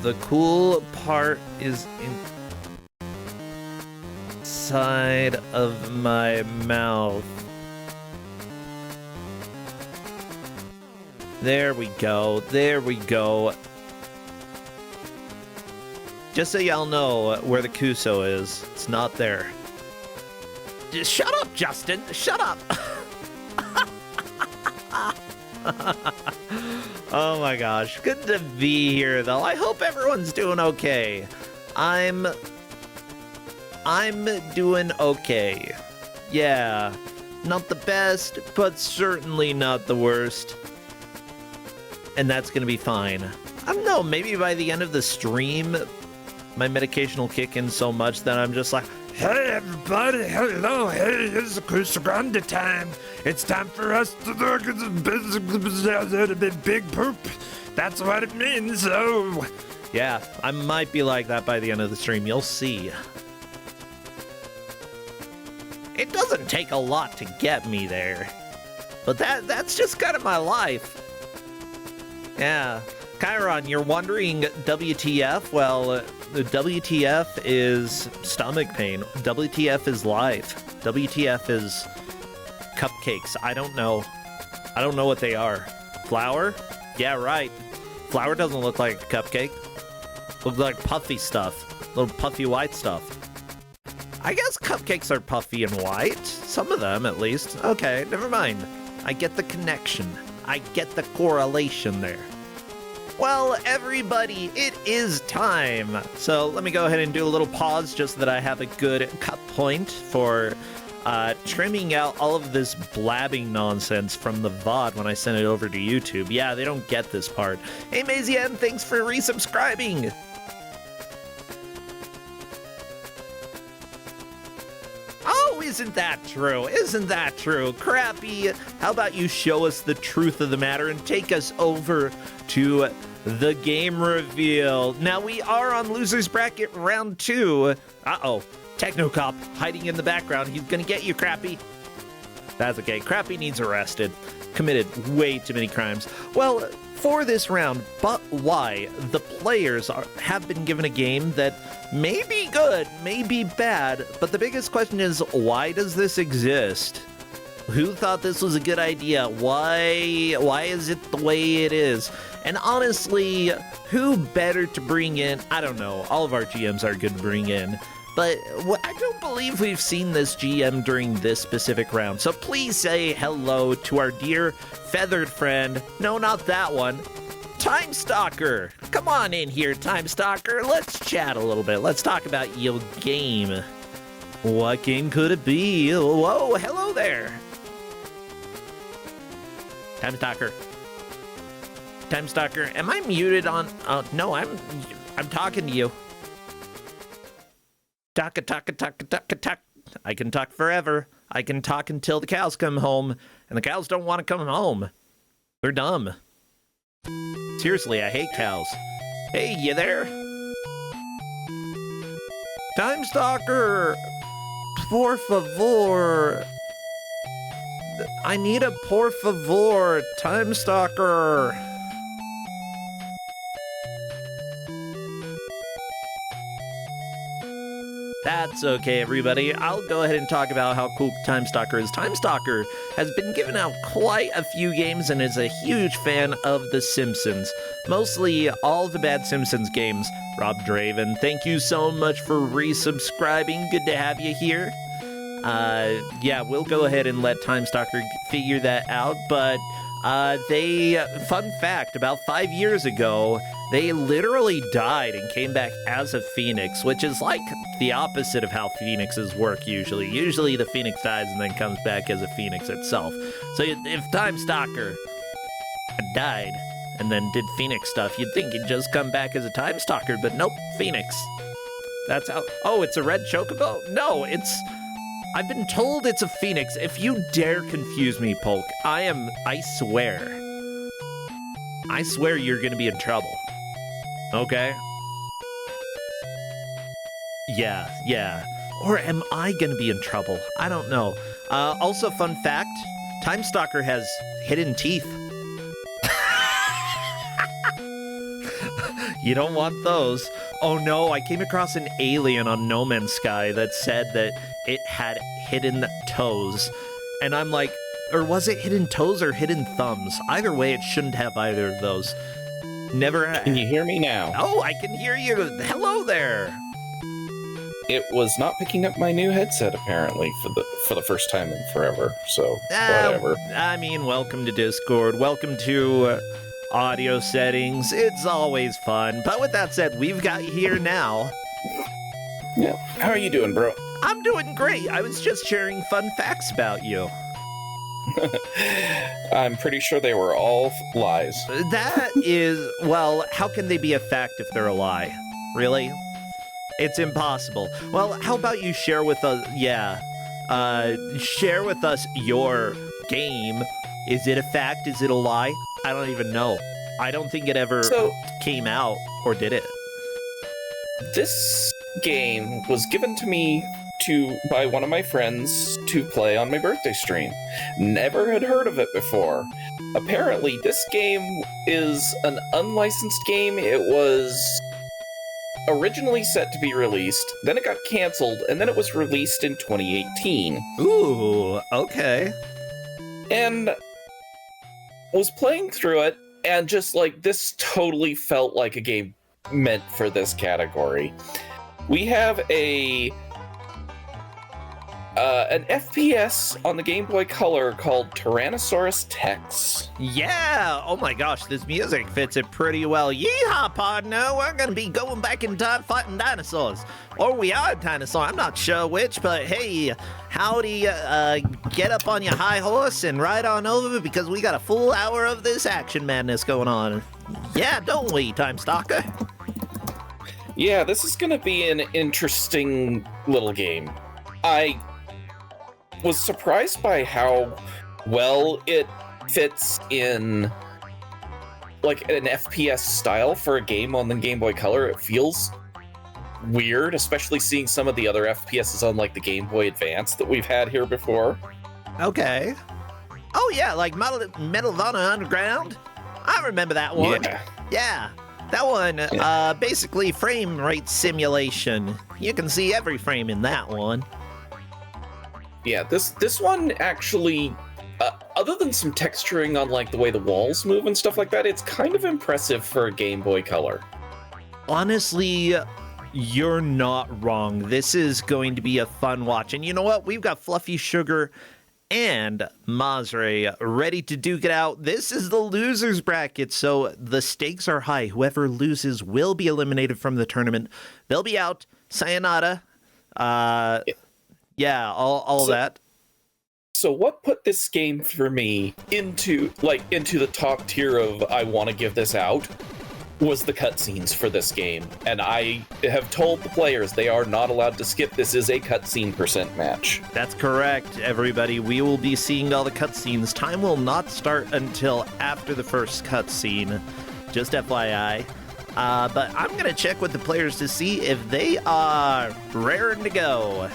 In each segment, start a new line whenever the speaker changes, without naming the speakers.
The cool part is inside of my mouth. There we go. There we go. Just so y'all know where the Kuso is. It's not there. Just shut up, Justin. Shut up. Oh my gosh. Good to be here, though. I hope everyone's doing okay. I'm doing okay. Yeah. Not the best, but certainly not the worst. And that's gonna be fine. I don't know, maybe by the end of the stream, my medication will kick in so much that I'm just like,
hey everybody, hello, hey, it's Kusogrand8 time. It's time for us to look at the big poop. That's what it means, so...
Yeah, I might be like that by the end of the stream, you'll see. It doesn't take a lot to get me there. But that's just kind of my life. Yeah. Chiron, you're wondering WTF? Well, the WTF is stomach pain. WTF is life. WTF is cupcakes. I don't know. I don't know what they are. Flour? Yeah, right. Flour doesn't look like a cupcake. Looks like puffy stuff. Little puffy white stuff. I guess cupcakes are puffy and white. Some of them, at least. Okay, never mind. I get the connection. I get the correlation there. Well, everybody, it is time. So let me go ahead and do a little pause just so that I have a good cut point for trimming out all of this blabbing nonsense from the VOD when I send it over to YouTube. Yeah, they don't get this part. Hey, Mazian, thanks for resubscribing. Oh, isn't that true? Isn't that true? Crappy, how about you show us the truth of the matter and take us over to the game reveal. Now, we are on Loser's Bracket Round 2. Uh-oh. Technocop hiding in the background. He's gonna get you, Crappy. That's okay. Crappy needs arrested. Committed way too many crimes. Well, for this round, but why? The players have been given a game that may be good, may be bad, but the biggest question is, why does this exist? Who thought this was a good idea? Why is it the way it is? And honestly, who better to bring in? I don't know. All of our GMs are good to bring in. But I don't believe we've seen this GM during this specific round. So please say hello to our dear feathered friend. No, not that one. Tymestalker. Come on in here, Tymestalker. Let's chat a little bit. Let's talk about your game. What game could it be? Whoa, hello there. Tymestalker. Tymestalker, am I muted on? No, I'm talking to you. Talk. I can talk forever. I can talk until the cows come home, and the cows don't want to come home. They're dumb. Seriously, I hate cows. Hey, you there? Tymestalker! Por favor! I need a por favor, Tymestalker! That's okay, everybody. I'll go ahead and talk about how cool Tymestalker is. Tymestalker has been given out quite a few games and is a huge fan of The Simpsons. Mostly all the bad Simpsons games. Rob Draven, thank you so much for resubscribing. Good to have you here. Yeah, we'll go ahead and let Tymestalker figure that out, but fun fact, about 5 years ago, they literally died and came back as a phoenix, which is like the opposite of how phoenixes work usually. Usually the phoenix dies and then comes back as a phoenix itself. So if Tymestalker died and then did phoenix stuff, you'd think he'd just come back as a Tymestalker, but nope, phoenix. That's how... Oh, it's a red chocobo? No, it's... I've been told it's a phoenix. If you dare confuse me, Polk, I swear you're gonna be in trouble. Okay? Yeah. Or am I gonna be in trouble? I don't know. Also, fun fact, Tymestalker has hidden teeth. You don't want those. Oh no, I came across an alien on No Man's Sky that said that it had hidden toes. And I'm like, or was it hidden toes or hidden thumbs? Either way, it shouldn't have either of those. Never.
Can you hear me now?
Oh, I can hear you. Hello there.
It was not picking up my new headset apparently for the first time in forever. So whatever.
I mean, welcome to Discord. Welcome to audio settings. It's always fun. But with that said, we've got you here now.
Yeah. How are you doing, bro?
I'm doing great. I was just sharing fun facts about you.
I'm pretty sure they were all lies.
That is, well, how can they be a fact if they're a lie? Really? It's impossible. Well, how about you share with us, share with us your game. Is it a fact? Is it a lie? I don't even know. I don't think it ever came out, or did it?
This game was given to me by one of my friends to play on my birthday stream. Never had heard of it before. Apparently, this game is an unlicensed game. It was originally set to be released, then it got canceled, and then it was released in 2018.
Ooh, okay.
And was playing through it, and just like, this totally felt like a game meant for this category. We have an FPS on the Game Boy Color called Tyrannosaurus Tex.
Yeah! Oh my gosh, this music fits it pretty well. Yeehaw, partner! We're gonna be going back in time fighting dinosaurs. Or we are a dinosaur, I'm not sure which, but hey, howdy, get up on your high horse and ride on over because we got a full hour of this action madness going on. Yeah, don't we, Tymestalker?
Yeah, this is gonna be an interesting little game. I was surprised by how well it fits in like an FPS style for a game on the Game Boy Color. It feels weird, especially seeing some of the other FPSs on like the Game Boy Advance that we've had here before.
Okay. Oh yeah, like Medal of Honor Underground. I remember that one. Yeah. That one, basically frame rate simulation. You can see every frame in that one.
Yeah, this one actually, other than some texturing on like the way the walls move and stuff like that, it's kind of impressive for a Game Boy Color.
Honestly, you're not wrong. This is going to be a fun watch. And you know what? We've got Fluffy Sugar and Mazre ready to duke it out. This is the losers bracket, so the stakes are high. Whoever loses will be eliminated from the tournament. They'll be out. Sayonara. Yeah, all that.
So what put this game for me into the top tier of I want to give this out was the cutscenes for this game. And I have told the players they are not allowed to skip. This is a cutscene % match.
That's correct, everybody. We will be seeing all the cutscenes. Time will not start until after the first cutscene. Just FYI. But I'm going to check with the players to see if they are raring to go.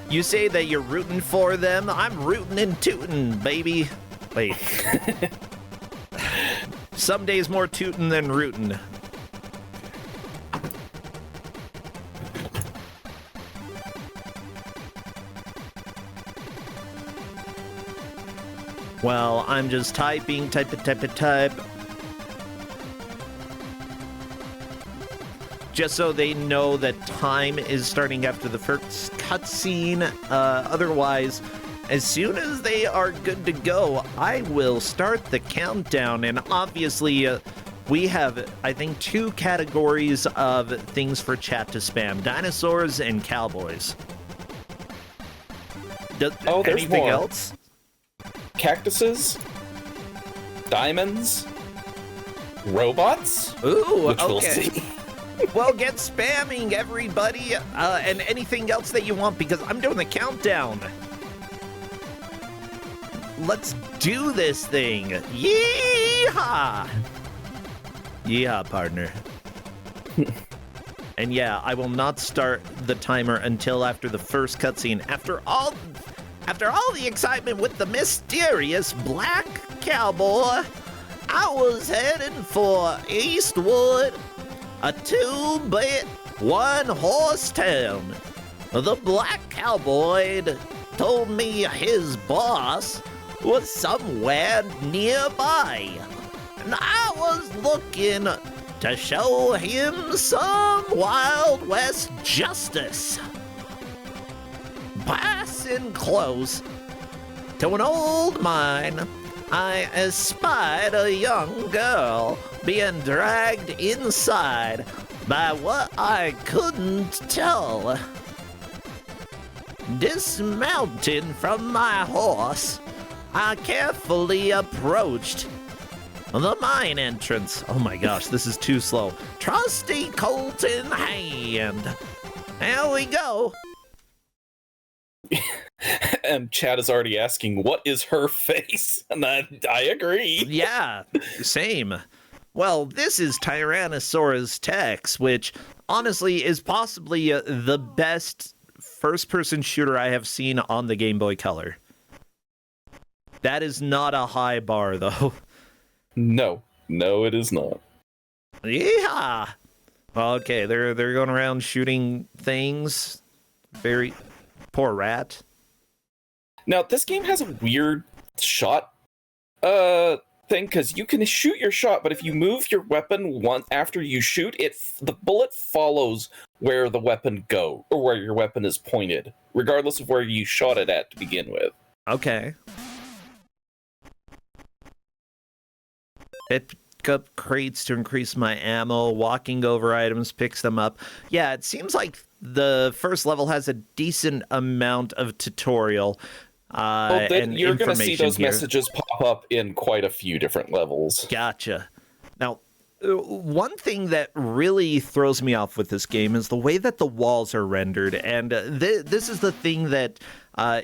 You say that you're rooting for them. I'm rooting and tooting, baby. Wait. Some days more tooting than rooting. Well, I'm just typing, type. Just so they know that time is starting after the first cutscene. Otherwise, as soon as they are good to go, I will start the countdown. And obviously, we have, I think, 2 categories of things for chat to spam. Dinosaurs and cowboys.
There's
anything
more.
Else?
Cactuses, diamonds, robots.
Ooh,
which
okay.
We'll see.
Well, get spamming, everybody, and anything else that you want, because I'm doing the countdown. Let's do this thing. Yeehaw! Yeehaw, partner. And yeah, I will not start the timer until after the first cutscene. After all the excitement with the mysterious black cowboy, I was heading for Eastwood, a 2-bit, 1-horse town. The black cowboy told me his boss was somewhere nearby, and I was looking to show him some Wild West justice. Passing close to an old mine, I espied a young girl being dragged inside by what I couldn't tell. Dismounting from my horse, I carefully approached the mine entrance. Oh my gosh, this is too slow. Trusty Colt in hand. There we go.
And Chad is already asking, what is her face? And I agree.
Yeah, same. Well, this is Tyrannosaurus Tex, which honestly is possibly the best first-person shooter I have seen on the Game Boy Color. That is not a high bar, though.
No, it is not.
Yeah. Okay, they're going around shooting things. Very poor rat.
Now, this game has a weird shot thing, because you can shoot your shot, but if you move your weapon after you shoot, the bullet follows where the weapon go, or where your weapon is pointed, regardless of where you shot it at to begin with.
Okay. Pick up crates to increase my ammo. Walking over items picks them up. Yeah, it seems like the first level has a decent amount of tutorial. And
you're going to see those
here.
messages pop up in quite a few different levels.
Gotcha. Now, one thing that really throws me off with this game is the way that the walls are rendered, and this is the thing that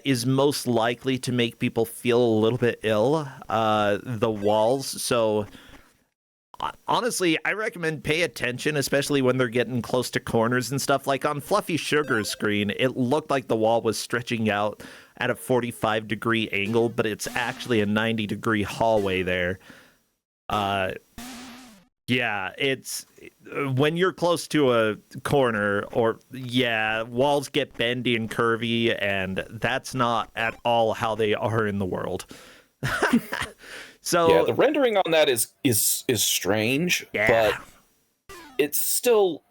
is most likely to make people feel a little bit ill, the walls. So honestly, I recommend pay attention, especially when they're getting close to corners and stuff. Like on Fluffy Sugar's screen, it looked like the wall was stretching out at a 45-degree angle, but it's actually a 90-degree hallway there. Yeah, it's when you're close to a corner, or walls get bendy and curvy, and that's not at all how they are in the world. So
yeah, the rendering on that is strange, but it's still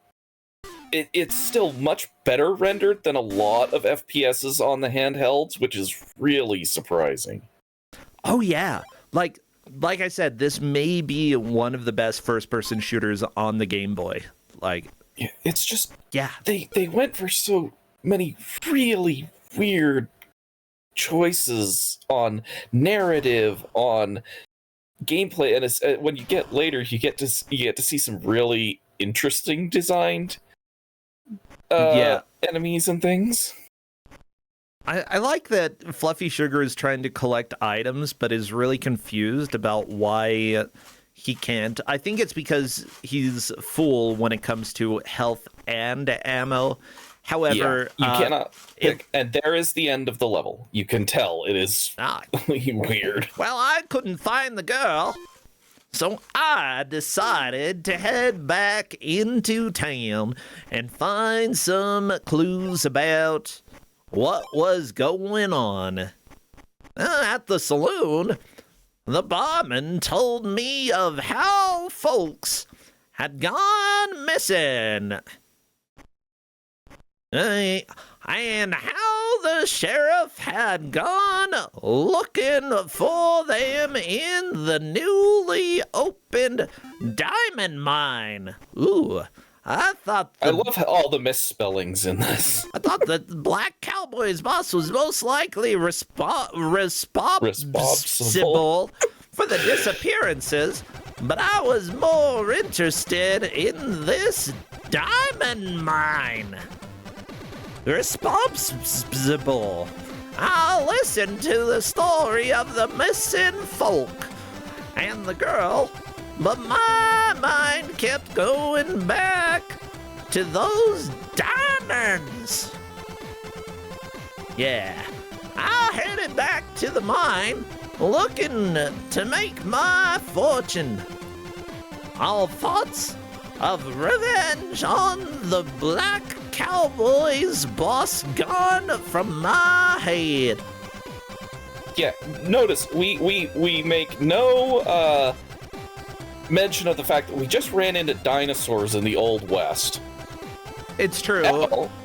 much better rendered than a lot of FPSs on the handhelds, which is really surprising.
Oh yeah, like I said, this may be one of the best first-person shooters on the Game Boy. Like,
it's just they went for so many really weird choices on narrative, on gameplay, and it's, when you get later, you get to see some really interesting designed enemies and things.
I like that Fluffy Sugar is trying to collect items, but is really confused about why he can't. I think it's because he's full when it comes to health and ammo. However,
you cannot pick, and there is the end of the level. You can tell it is weird.
Well, I couldn't find the girl, so I decided to head back into town and find some clues about what was going on. At the saloon, the barman told me of how folks had gone missing. And how the sheriff had gone looking for them in the newly opened diamond mine. Ooh, I love
all the misspellings in this.
I thought that the Black Cowboy's boss was most likely responsible for the disappearances, but I was more interested in this diamond mine. Responsible. I'll listen to the story of the missing folk and the girl, but my mind kept going back to those diamonds. Yeah, I headed back to the mine looking to make my fortune. All thoughts of revenge on the Black Cowboys boss gone from my head.
Yeah, notice we make no mention of the fact that we just ran into dinosaurs in the Old West.
It's true.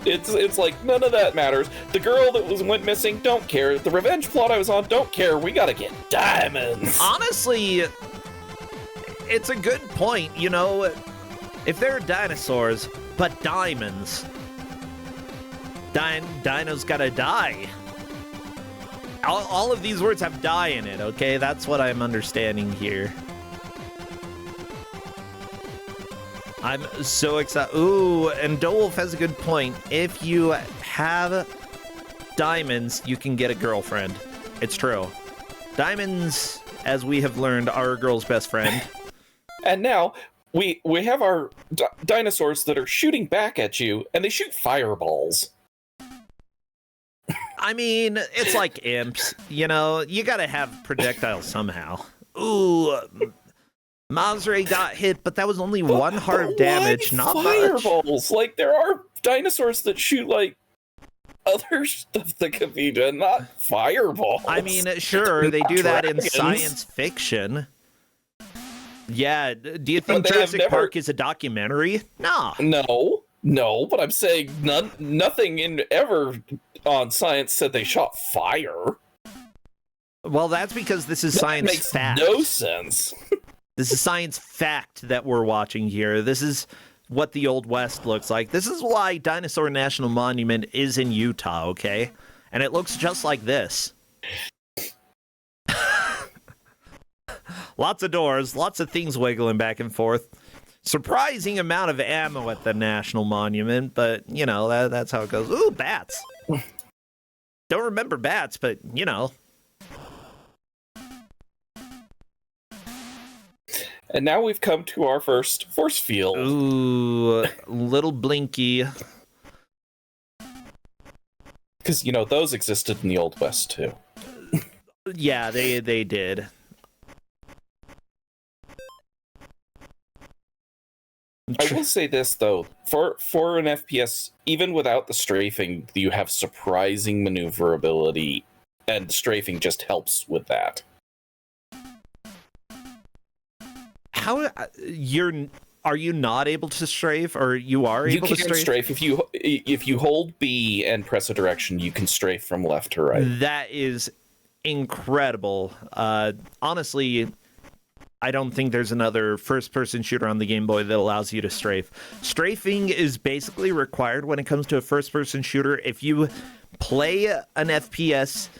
It's like none of that matters. The girl that went missing, don't care. The revenge plot I was on, don't care. We gotta get diamonds.
Honestly, it's a good point. You know, if there are dinosaurs but diamonds, Dino's gotta die. All of these words have die in it. Okay, that's what I'm understanding here. I'm so excited. Ooh, and Dowolf has a good point. If you have diamonds, you can get a girlfriend. It's true. Diamonds, as we have learned, are a girl's best friend.
And now we have our dinosaurs that are shooting back at you, and they shoot fireballs.
I mean, it's like imps. You know, you gotta have projectiles somehow. Ooh, Mazre got hit, but that was only one heart of damage, not
fireballs?
much.
Like, there are dinosaurs that shoot, like, other stuff that could be done, not fireballs.
I mean, sure, they do that in science fiction. Yeah, do you think Jurassic Park is a documentary? No.
No, but I'm saying nothing ever on science said they shot fire.
Well, that's because this is science fact.
Makes no sense.
This is science fact that we're watching here. This is what the Old West looks like. This is why Dinosaur National Monument is in Utah, okay? And it looks just like this. Lots of doors, lots of things wiggling back and forth. Surprising amount of ammo at the National Monument, but, you know, that's how it goes. Ooh, bats. Don't remember bats, but, you know.
And now we've come to our first force field.
Ooh, little Blinky.
Because, you know, those existed in the Old West, too.
Yeah, they did.
I will say this, though. For an FPS, even without the strafing, you have surprising maneuverability, and strafing just helps with that.
How are you not able to strafe, or you are able to strafe?
You can strafe if you hold B and press a direction. You can strafe from left to right.
That is incredible. Honestly, I don't think there's another first-person shooter on the Game Boy that allows you to strafe. Strafing is basically required when it comes to a first-person shooter. If you play an FPS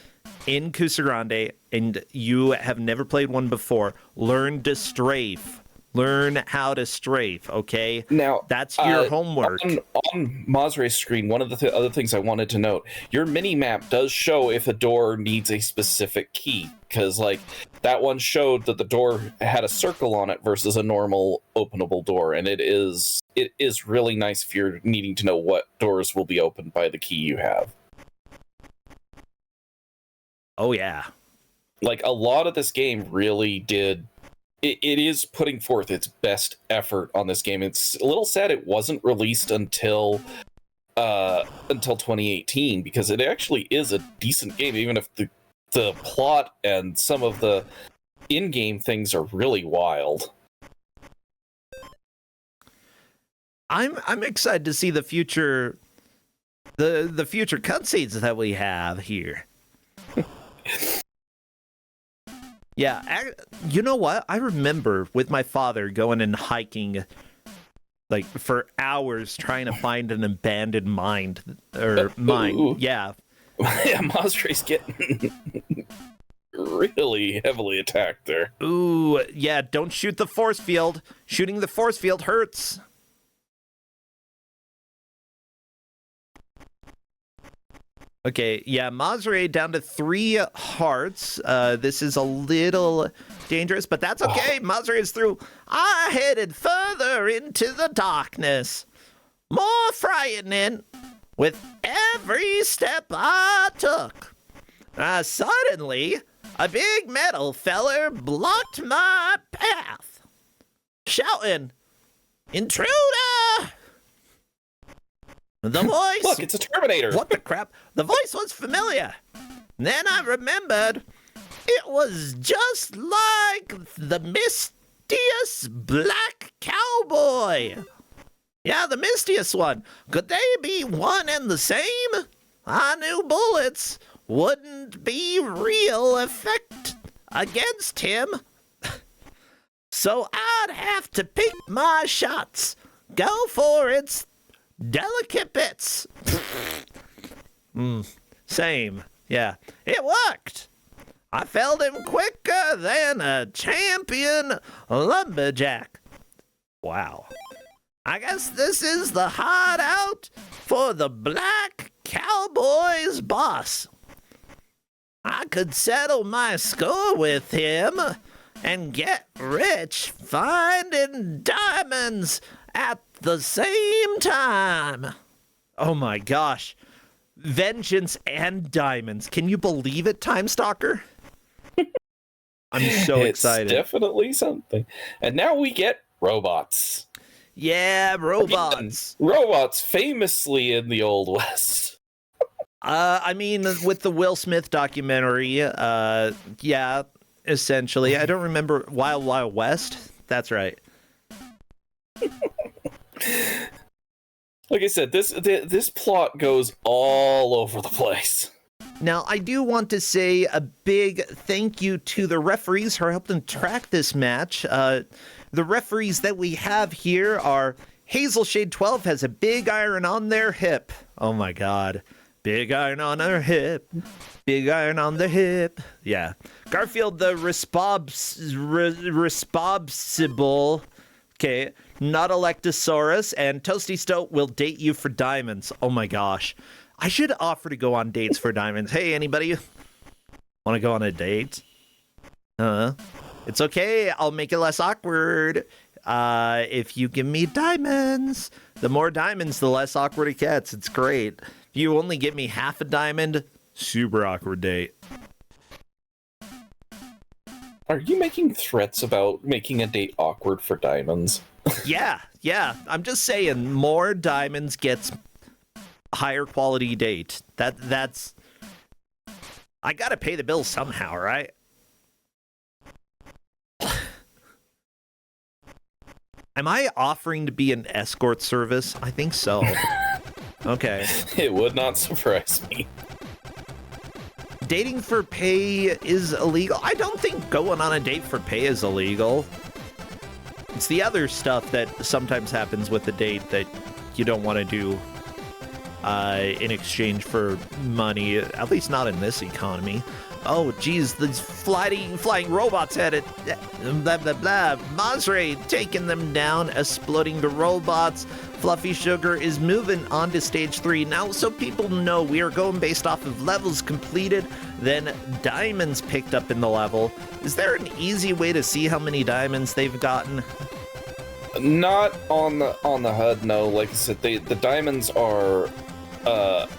in Kusogrand8 and you have never played one before, learn to strafe. Learn how to strafe, okay?
Now,
that's your homework.
On Mazre's screen, one of the other things I wanted to note, your mini-map does show if a door needs a specific key, because, like, that one showed that the door had a circle on it versus a normal openable door, and it is really nice if you're needing to know what doors will be opened by the key you have.
Oh, yeah.
Like, a lot of this game really did... It is putting forth its best effort on this game. It's a little sad it wasn't released until 2018, because it actually is a decent game, even if the plot and some of the in-game things are really wild.
I'm excited to see the future the future cutscenes that we have here. Yeah, you know what? I remember with my father going and hiking, like, for hours trying to find an abandoned mine.
Ooh.
Yeah.
Yeah, Mazre's getting really heavily attacked there.
Ooh, yeah, don't shoot the force field. Shooting the force field hurts. Okay, yeah, Mazre down to 3 hearts. This is a little dangerous, but that's okay. Mazre is through. I headed further into the darkness. More frightening with every step I took. Suddenly, a big metal feller blocked my path, shouting, "Intruder!" The voice...
Look, it's a Terminator.
What the crap? The voice was familiar. Then I remembered it was just like the mistiest black cowboy. Yeah, the mistiest one. Could they be one and the same? I knew bullets wouldn't be real effect against him. So I'd have to pick my shots. Go for its delicate bits. Same. Yeah, it worked. I felled him quicker than a champion lumberjack. Wow. I guess this is the hideout for the Black Cowboy's boss. I could settle my score with him and get rich finding diamonds at the same time. Oh my gosh. Vengeance and diamonds. Can you believe it, Tymestalker? I'm so excited.
It's definitely something. And now we get robots.
Yeah, robots.
Again, robots famously in the Old West.
I mean, with the Will Smith documentary, yeah, essentially. I don't remember Wild Wild West. That's right.
Like I said, this plot goes all over the place.
Now, I do want to say a big thank you to the referees who are helping track this match. The referees that we have here are Hazelshade12 has a big iron on their hip. Oh my god. Big iron on her hip. Big iron on the hip. Yeah. Garfield the responsible. Okay. Not Electosaurus. And Toasty Stoat will date you for diamonds. Oh my gosh. I should offer to go on dates for diamonds. Hey, anybody want to go on a date? It's okay. I'll make it less awkward. If you give me diamonds. The more diamonds, the less awkward it gets. It's great. If you only give me half a diamond, super awkward date.
Are you making threats about making a date awkward for diamonds?
Yeah. I'm just saying, more diamonds gets higher quality date. That's... I gotta pay the bill somehow, right? Am I offering to be an escort service? I think so. Okay.
It would not surprise me.
Dating for pay is illegal. I don't think going on a date for pay is illegal. It's the other stuff that sometimes happens with a date that you don't want to do in exchange for money, at least not in this economy. Oh, geez, these flying robots at it. Blah, blah, blah. Mazray taking them down, exploding the robots. Fluffy Sugar is moving on to stage 3. Now, so people know, we are going based off of levels completed, then diamonds picked up in the level. Is there an easy way to see how many diamonds they've gotten?
Not on the HUD, no. Like I said, the diamonds are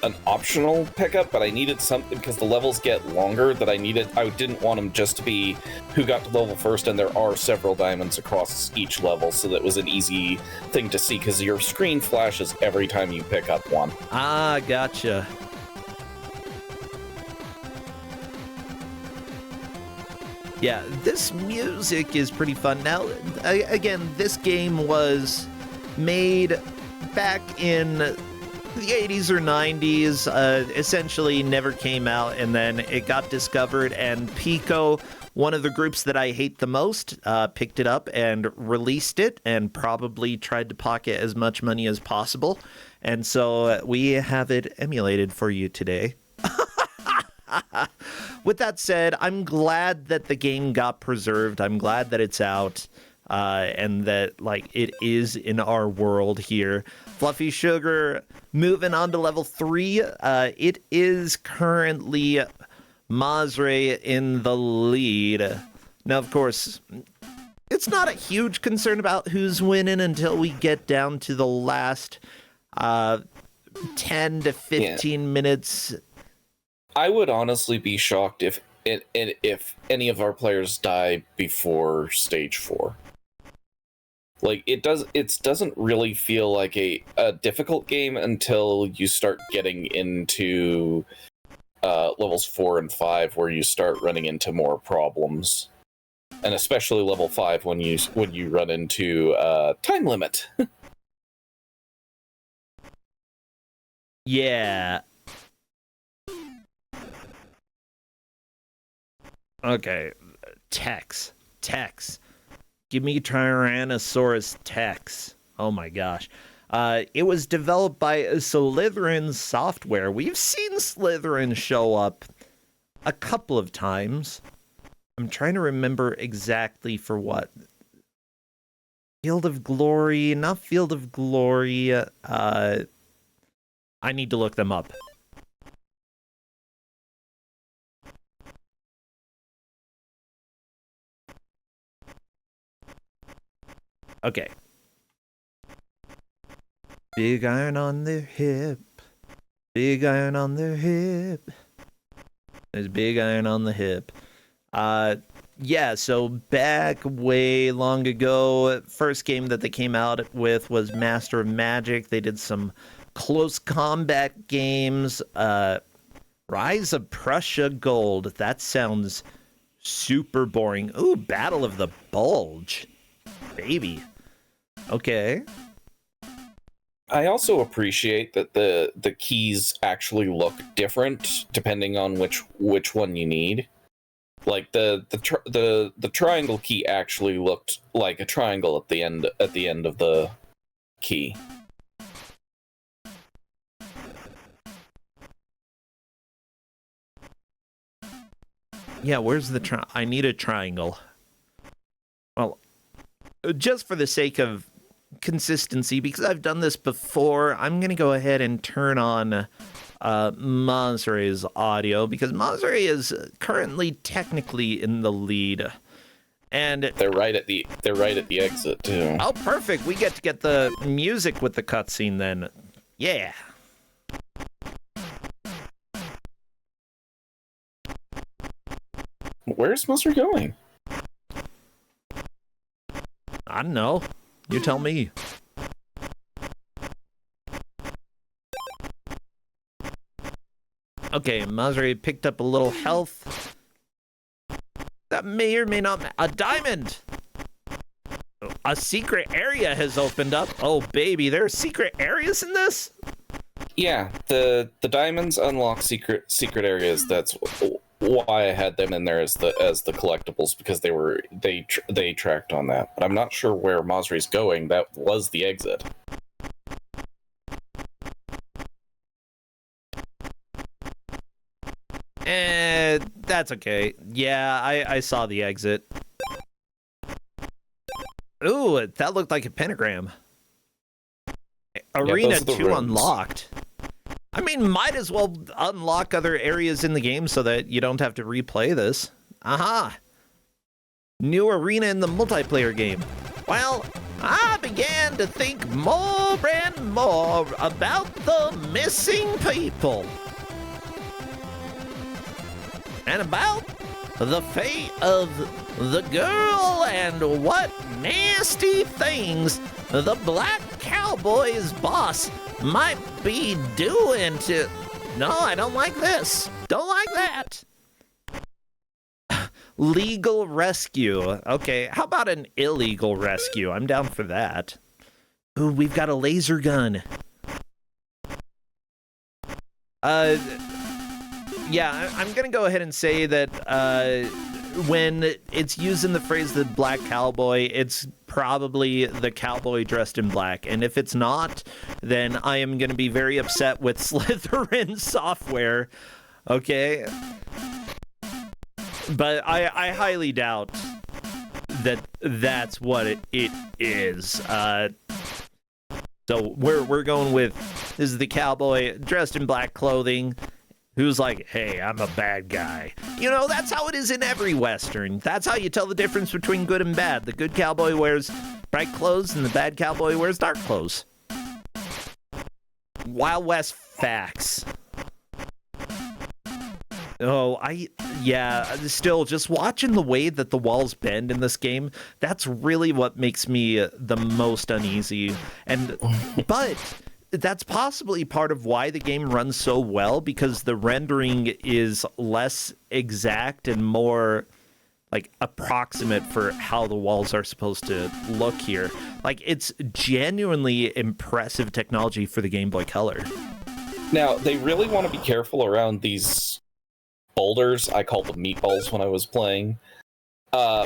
an optional pickup, but I needed something because the levels get longer that I didn't want them just to be who got to level first, and there are several diamonds across each level, so that was an easy thing to see because your screen flashes every time you pick up one.
Ah, gotcha. Yeah, this music is pretty fun. Now, again, this game was made back in the 80s or 90s, essentially never came out, and then it got discovered, and Pico, one of the groups that I hate the most, picked it up and released it and probably tried to pocket as much money as possible. And so we have it emulated for you today. With that said, I'm glad that the game got preserved. I'm glad that it's out. And that, like, it is in our world here. Fluffy Sugar moving on to level 3. It is currently Mazray in the lead. Now, of course, it's not a huge concern about who's winning until we get down to the last 10 to 15 minutes.
I would honestly be shocked if if any of our players die before stage 4. Like, it doesn't really feel like a difficult game until you start getting into levels 4 and 5, where you start running into more problems, and especially level 5 when you run into time limit.
Yeah. Okay. Tex. Give me Tyrannosaurus Tex. Oh my gosh. It was developed by Slytherin Software. We've seen Slytherin show up a couple of times. I'm trying to remember exactly for what. Field of Glory, not Field of Glory. I need to look them up. Okay. Big iron on their hip. Big iron on their hip. There's big iron on the hip. Yeah, so back way long ago, first game that they came out with was Master of Magic. They did some close combat games. Rise of Prussia Gold. That sounds super boring. Ooh, Battle of the Bulge. Baby. Okay.
I also appreciate that the keys actually look different depending on which one you need. Like the triangle key actually looked like a triangle at the end of the key.
Yeah, where's the I need a triangle. Well, just for the sake of consistency, because I've done this before, I'm going to go ahead and turn on Mazre's audio, because Mazre is currently technically in the lead. And
they're right at the exit too.
Oh, perfect. We get to get the music with the cutscene then. Yeah.
Where's Mazre going?
I don't know. You tell me. Okay, Mazre picked up a little health. That may or may not... A diamond! A secret area has opened up. Oh, baby, there are secret areas in this?
Yeah, the diamonds unlock secret areas. That's why I had them in there as the collectibles, because they tracked on that. But I'm not sure where Mazre's going. That was the exit.
That's okay. Yeah, I saw the exit. Ooh, that looked like a pentagram. Arena 2 unlocked. I mean, might as well unlock other areas in the game so that you don't have to replay this. Aha! New arena in the multiplayer game. Well, I began to think more and more about the missing people. And about the fate of the girl and what nasty things the black cowboy's boss might be doing to... No, I don't like this. Don't like that. Legal rescue. Okay, how about an illegal rescue? I'm down for that. Ooh, we've got a laser gun. Yeah, I'm gonna go ahead and say that when it's using the phrase the black cowboy, it's probably the cowboy dressed in black. And if it's not, then I am gonna be very upset with Slytherin Software. Okay? But I highly doubt that that's what it is. So we're going with, this is the cowboy dressed in black clothing, who's like, hey, I'm a bad guy. You know, that's how it is in every Western. That's how you tell the difference between good and bad. The good cowboy wears bright clothes and the bad cowboy wears dark clothes. Wild West facts. Still, just watching the way that the walls bend in this game, that's really what makes me the most uneasy. But that's possibly part of why the game runs so well, because the rendering is less exact and more like approximate for how the walls are supposed to look here. Like, it's genuinely impressive technology for the Game Boy Color.
Now, they really want to be careful around these boulders. I called them meatballs when I was playing,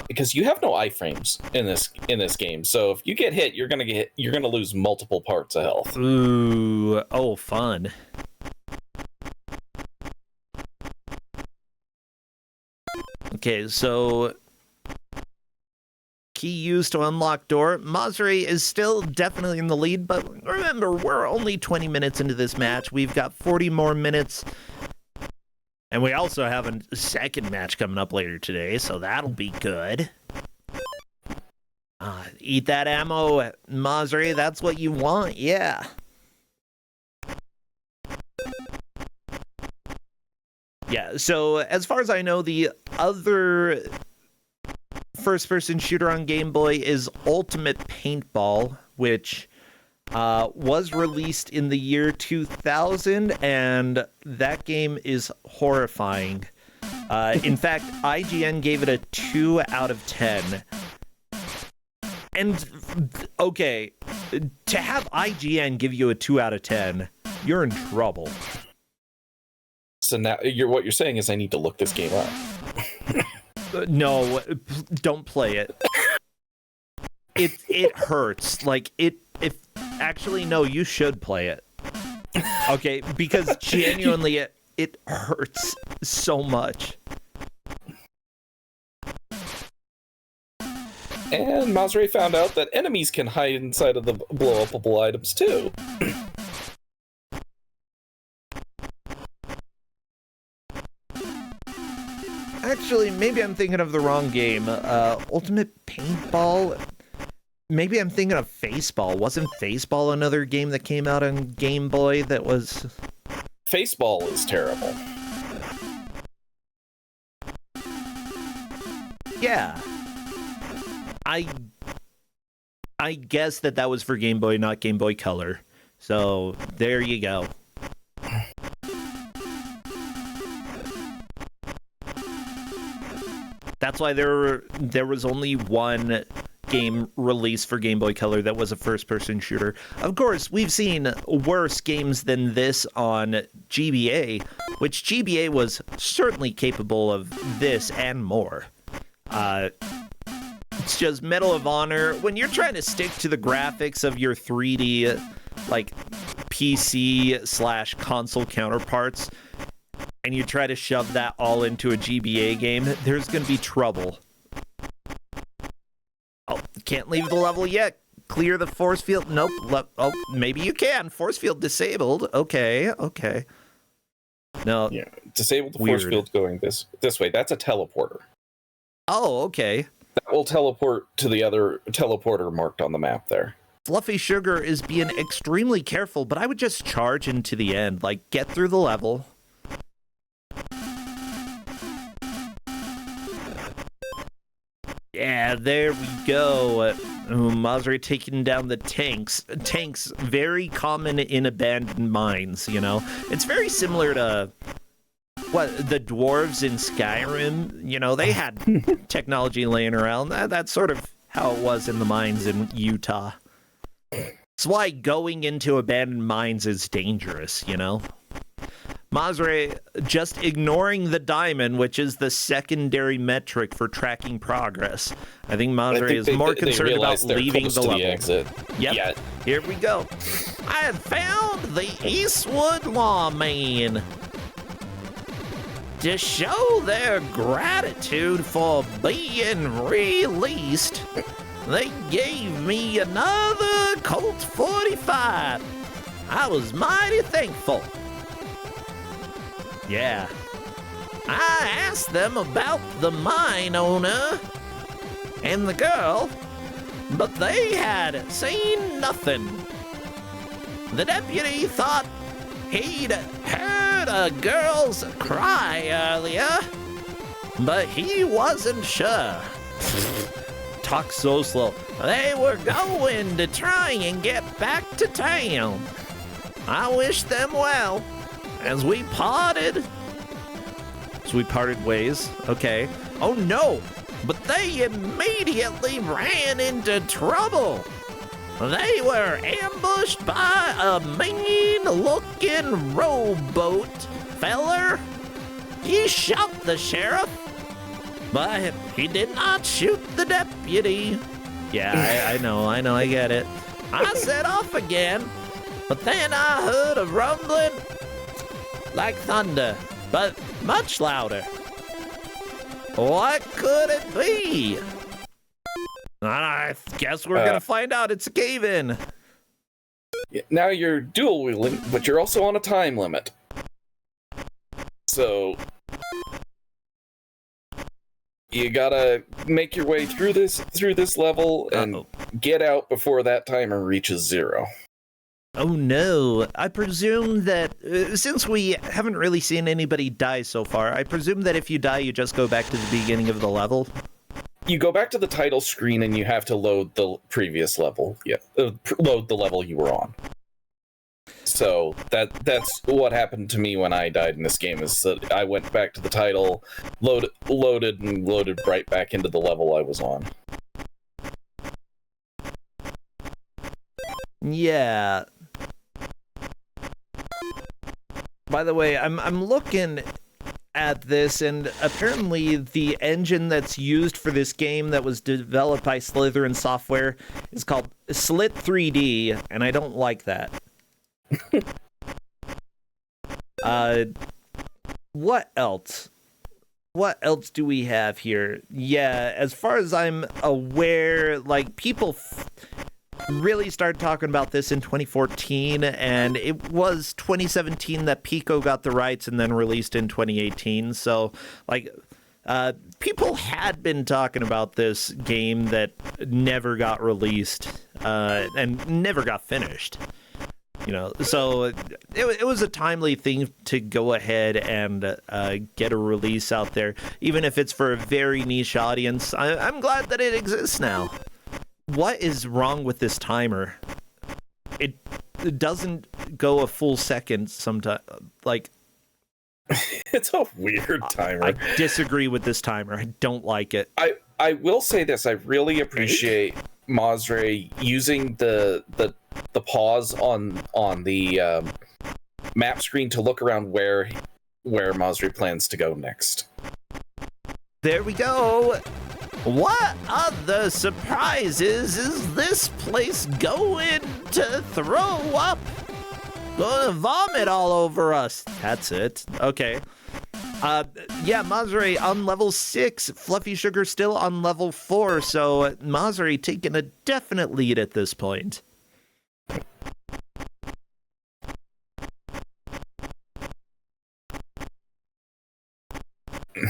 because you have no iframes in this game. So if you get hit, you're gonna lose multiple parts of health.
Ooh, oh, fun. Okay, so key used to unlock door. Mazri is still definitely in the lead, but remember, we're only 20 minutes into this match. We've got 40 more minutes. And we also have a second match coming up later today, so that'll be good. Eat that ammo, Mazri. That's what you want, yeah. Yeah, so as far as I know, the other first-person shooter on Game Boy is Ultimate Paintball, which was released in the year 2000, and that game is horrifying. In fact, IGN gave it a 2 out of 10. And, okay, to have IGN give you a 2 out of 10, you're in trouble.
So now what you're saying is I need to look this game up.
No, don't play it. It hurts. Like, actually, no, you should play it. Okay, because genuinely it hurts so much.
And Mazri found out that enemies can hide inside of the blow-upable items too.
Actually, maybe I'm thinking of the wrong game. Ultimate Paintball? Maybe I'm thinking of Faceball. Wasn't Faceball another game that came out on Game Boy that was...
Faceball is terrible.
Yeah. I guess that was for Game Boy, not Game Boy Color. So, there you go. That's why there was only one game released for Game Boy Color that was a first-person shooter. Of course, we've seen worse games than this on GBA, which GBA was certainly capable of this and more. It's just Medal of Honor. When you're trying to stick to the graphics of your 3D, like, PC/console counterparts, and you try to shove that all into a GBA game, there's gonna be trouble. Oh, can't leave the level yet. Clear the force field. Nope. Oh, maybe you can. Force field disabled. Okay. No.
Yeah, disable the force field going this way. That's a teleporter.
Oh, okay.
That will teleport to the other teleporter marked on the map there.
Fluffy Sugar is being extremely careful, but I would just charge into the end. Like, get through the level. Yeah, there we go. Mazri taking down the tanks. Tanks, very common in abandoned mines, you know? It's very similar to... what, the dwarves in Skyrim, you know, they had technology laying around. That's sort of how it was in the mines in Utah. That's why going into abandoned mines is dangerous, you know? Mazri just ignoring the diamond, which is the secondary metric for tracking progress. I think Mazri is more concerned about leaving the level.
Exit.
Yep, here we go. I have found the Eastwood Lawman. To show their gratitude for being released, they gave me another Colt 45. I was mighty thankful. Yeah. I asked them about the mine owner and the girl, but they had seen nothing. The deputy thought he'd heard heard a girl's cry earlier, but he wasn't sure. Talk so slow. They were going to try and get back to town. I wish them well as we parted. So we parted ways. Okay. Oh no! But they immediately ran into trouble. They were ambushed by a mean-looking rowboat feller. He shot the sheriff, but he did not shoot the deputy. Yeah, I know, I get it. I set off again, but then I heard a rumbling like thunder, but much louder. What could it be? I guess we're gonna find out. It's a cave-in.
Now you're dual wheeling, but you're also on a time limit. So you gotta make your way through this level and get out before that timer reaches 0.
Oh no, I presume that, since we haven't really seen anybody die so far, I presume that if you die, you just go back to the beginning of the level?
You go back to the title screen and you have to load the previous level. Yeah, load the level you were on. So that's what happened to me when I died in this game, is that I went back to the title, loaded right back into the level I was on.
Yeah. By the way, I'm looking at this, and apparently the engine that's used for this game that was developed by Slytherin Software is called Slit 3D, and I don't like that. What else? What else do we have here? Yeah, as far as I'm aware, like, people really started talking about this in 2014, and it was 2017 that Pico got the rights and then released in 2018. So, like, people had been talking about this game that never got released and never got finished. You know, so it was a timely thing to go ahead and get a release out there, even if it's for a very niche audience. I'm glad that it exists now. What is wrong with this timer? It doesn't go a full second sometimes. Like,
it's a weird timer.
I disagree with this timer. I don't like it.
I will say this. I really appreciate Masre using the pause on the map screen to look around where Masre plans to go next.
There we go. What other surprises is this place going to throw up? Gonna vomit all over us. That's it. Okay. Yeah, Masre on level 6. Fluffy Sugar still on level 4. So Masre taking a definite lead at this point.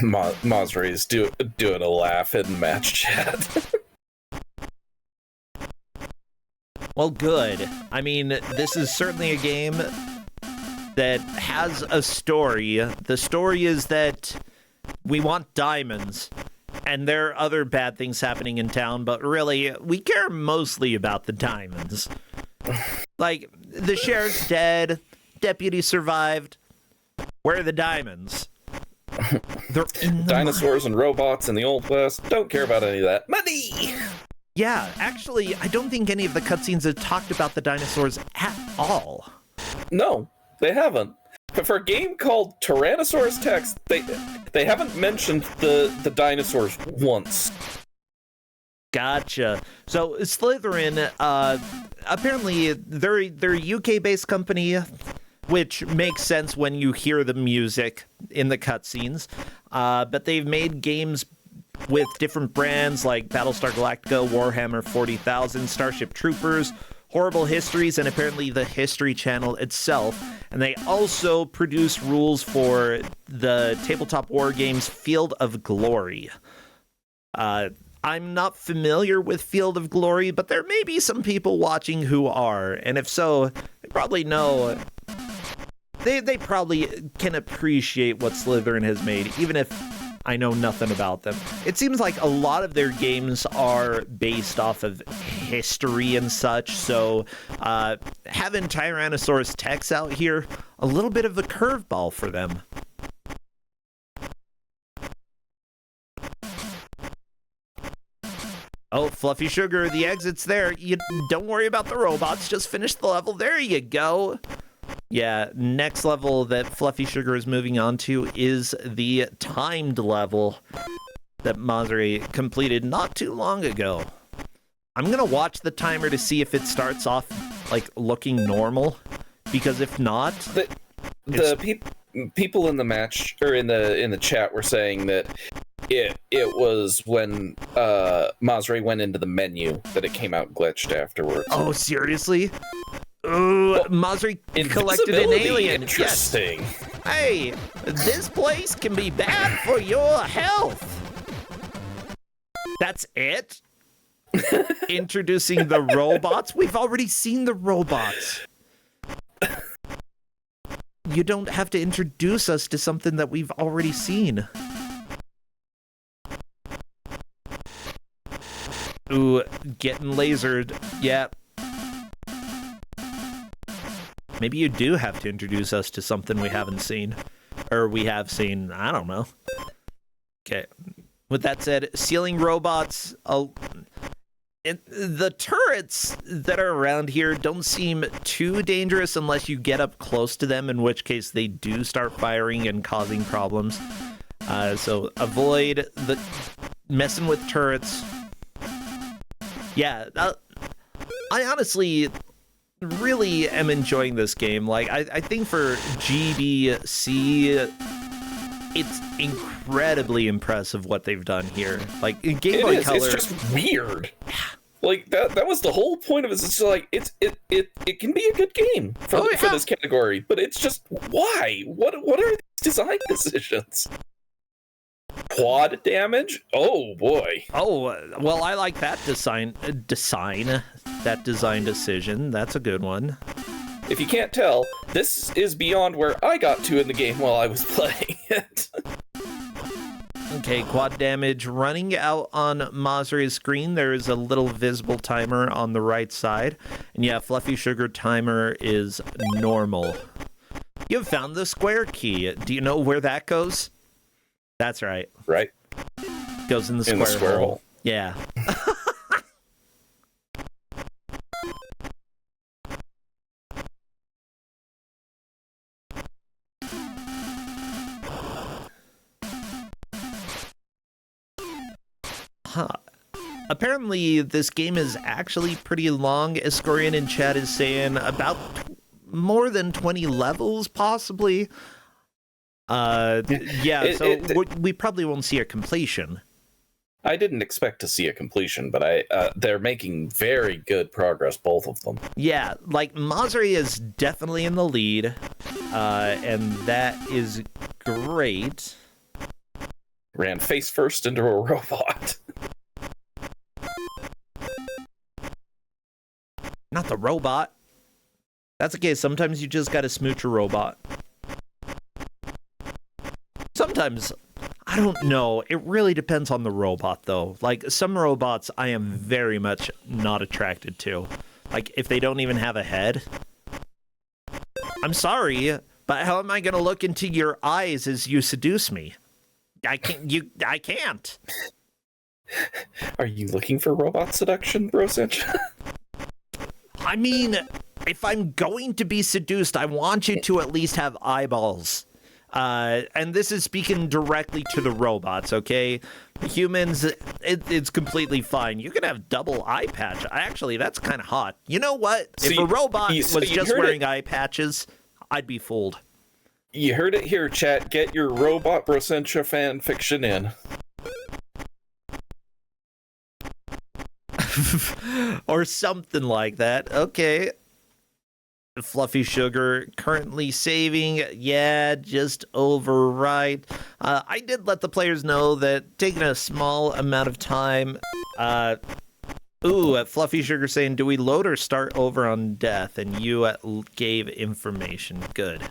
Masre is doing a laugh in match chat.
Well, good. I mean, this is certainly a game that has a story. The story is that we want diamonds, and there are other bad things happening in town, but really, we care mostly about the diamonds. Like, the sheriff's dead, deputy survived. Where are the diamonds? They're in the
dinosaurs and robots in the Old West. Don't care about any of that. Money!
Yeah, actually, I don't think any of the cutscenes have talked about the dinosaurs at all.
No, they haven't. But for a game called Tyrannosaurus Tex, they haven't mentioned the dinosaurs once.
Gotcha. So Slytherin, apparently they're a UK-based company, which makes sense when you hear the music in the cutscenes. But they've made games with different brands like Battlestar Galactica, Warhammer 40,000, Starship Troopers, Horrible Histories, and apparently the History Channel itself. And they also produce rules for the tabletop war games Field of Glory. I'm not familiar with Field of Glory, but there may be some people watching who are. And if so, they probably know they probably can appreciate what Slytherin has made, even if I know nothing about them. It seems like a lot of their games are based off of history and such, so having Tyrannosaurus Tex out here, a little bit of a curveball for them. Oh, Fluffy Sugar, the exit's there. You don't worry about the robots, just finish the level. There you go. Yeah, next level that Fluffy Sugar is moving on to is the timed level that Masri completed not too long ago. I'm gonna watch the timer to see if it starts off like looking normal, because if not,
people in the match or in the chat were saying that it was when Masri went into the menu that it came out glitched afterwards.
Oh, seriously? Ooh, Masri collected an alien.
Interesting.
Yes. Hey, this place can be bad for your health. That's it? Introducing the robots? We've already seen the robots. You don't have to introduce us to something that we've already seen. Ooh, getting lasered. Yeah. Maybe you do have to introduce us to something we haven't seen. Or we have seen, I don't know. Okay. With that said, ceiling robots, the turrets that are around here don't seem too dangerous unless you get up close to them, in which case they do start firing and causing problems. So avoid the messing with turrets. Yeah, I honestly really am enjoying this game. Like, I think for GBC, it's incredibly impressive what they've done here. Like, in Game Boy Color,
it's just weird. Like that was the whole point of it. It's just like it can be a good game for this category, but it's just why? What are these design decisions? Quad damage? Oh boy.
Oh well, I like that design decision. That's a good one.
If you can't tell, this is beyond where I got to in the game while I was playing it.
Okay, quad damage running out on Masri's screen. There is a little visible timer on the right side. And yeah, Fluffy Sugar timer is normal. You've found the square key. Do you know where that goes? That's right.
Right.
Goes in the square hole. Yeah. Huh. Apparently, this game is actually pretty long. Escorian in chat is saying about more than 20 levels, possibly. We probably won't see a completion.
I didn't expect to see a completion, but they're making very good progress, both of them.
Yeah, like, Masri is definitely in the lead, and that is great.
Ran face first into a robot.
Not the robot. That's okay, sometimes you just gotta smooch a robot. Sometimes, I don't know, it really depends on the robot, though. Like, some robots I am very much not attracted to. Like, if they don't even have a head. I'm sorry, but how am I gonna look into your eyes as you seduce me? I can't.
Are you looking for robot seduction, Brosinch?
I mean, if I'm going to be seduced, I want you to at least have eyeballs. And this is speaking directly to the robots, okay? Humans, it's completely fine. You can have double eye patch. Actually, that's kind of hot. You know what? If a robot was just wearing eye patches, I'd be fooled.
You heard it here, chat. Get your robot Brosentia fan fiction in.
Or something like that. Okay. Fluffy Sugar currently saving. Yeah, just override. I did let the players know that taking a small amount of time. Fluffy Sugar saying, do we load or start over on death? And you gave information. Good.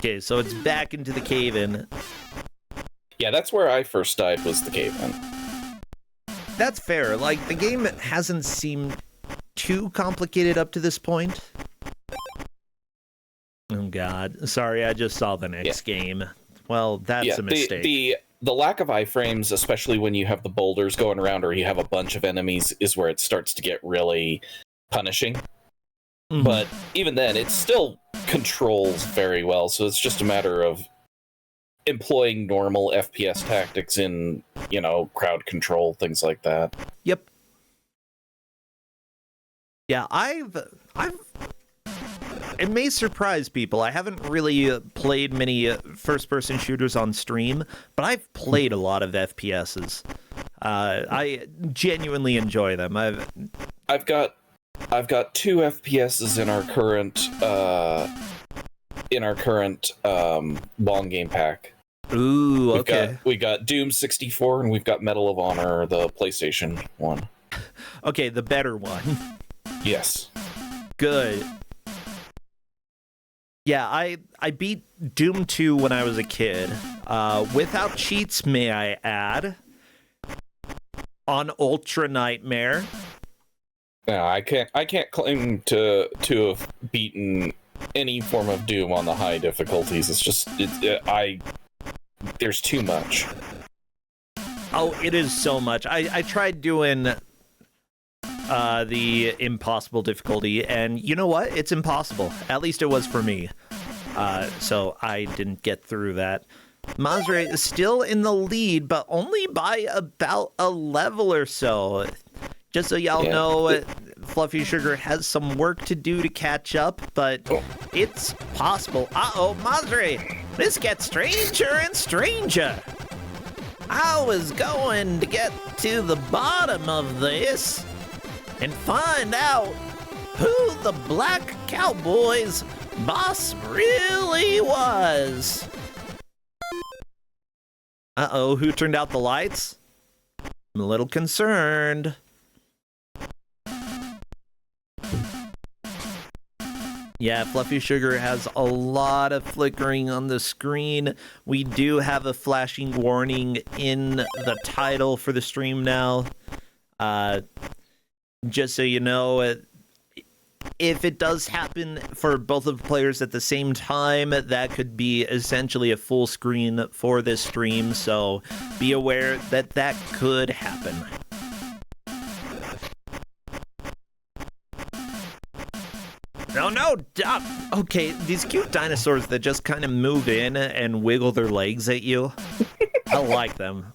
Okay, so it's back into the cave-in.
Yeah, that's where I first died, was the cave-in.
That's fair. Like, the game hasn't seemed too complicated up to this point. Oh, God. Sorry, I just saw the next game. Well, that's a mistake.
The lack of iframes, especially when you have the boulders going around or you have a bunch of enemies, is where it starts to get really punishing.
Mhm.
But even then, it still controls very well, so it's just a matter of employing normal FPS tactics in, crowd control, things like that.
Yep. Yeah, it may surprise people. I haven't really played many first-person shooters on stream, but I've played a lot of FPSs. I genuinely enjoy them.
I've got 2 FPSs in our current long game pack.
Ooh, okay.
We got Doom 64 and we've got Medal of Honor, the PlayStation one.
Okay, the better one.
Yes.
Good. Yeah, I beat Doom 2 when I was a kid. Without cheats, may I add. On Ultra Nightmare.
No, I can't claim to have beaten any form of Doom on the high difficulties. It's just there's too much.
Oh, it is so much. I tried doing the impossible difficulty, and you know what? It's impossible. At least it was for me. So I didn't get through that. Mazre is still in the lead, but only by about a level or so. Just so y'all know, Fluffy Sugar has some work to do to catch up, but it's possible. Uh-oh, Mazre! This gets stranger and stranger! I was going to get to the bottom of this and find out who the Black Cowboy's boss really was. Uh-oh, who turned out the lights? I'm a little concerned. Yeah, Fluffy Sugar has a lot of flickering on the screen. We do have a flashing warning in the title for the stream now. Just so you know, if it does happen for both of the players at the same time, that could be essentially a full screen for this stream, so be aware that that could happen. No, stop! Okay, these cute dinosaurs that just kind of move in and wiggle their legs at you. I like them.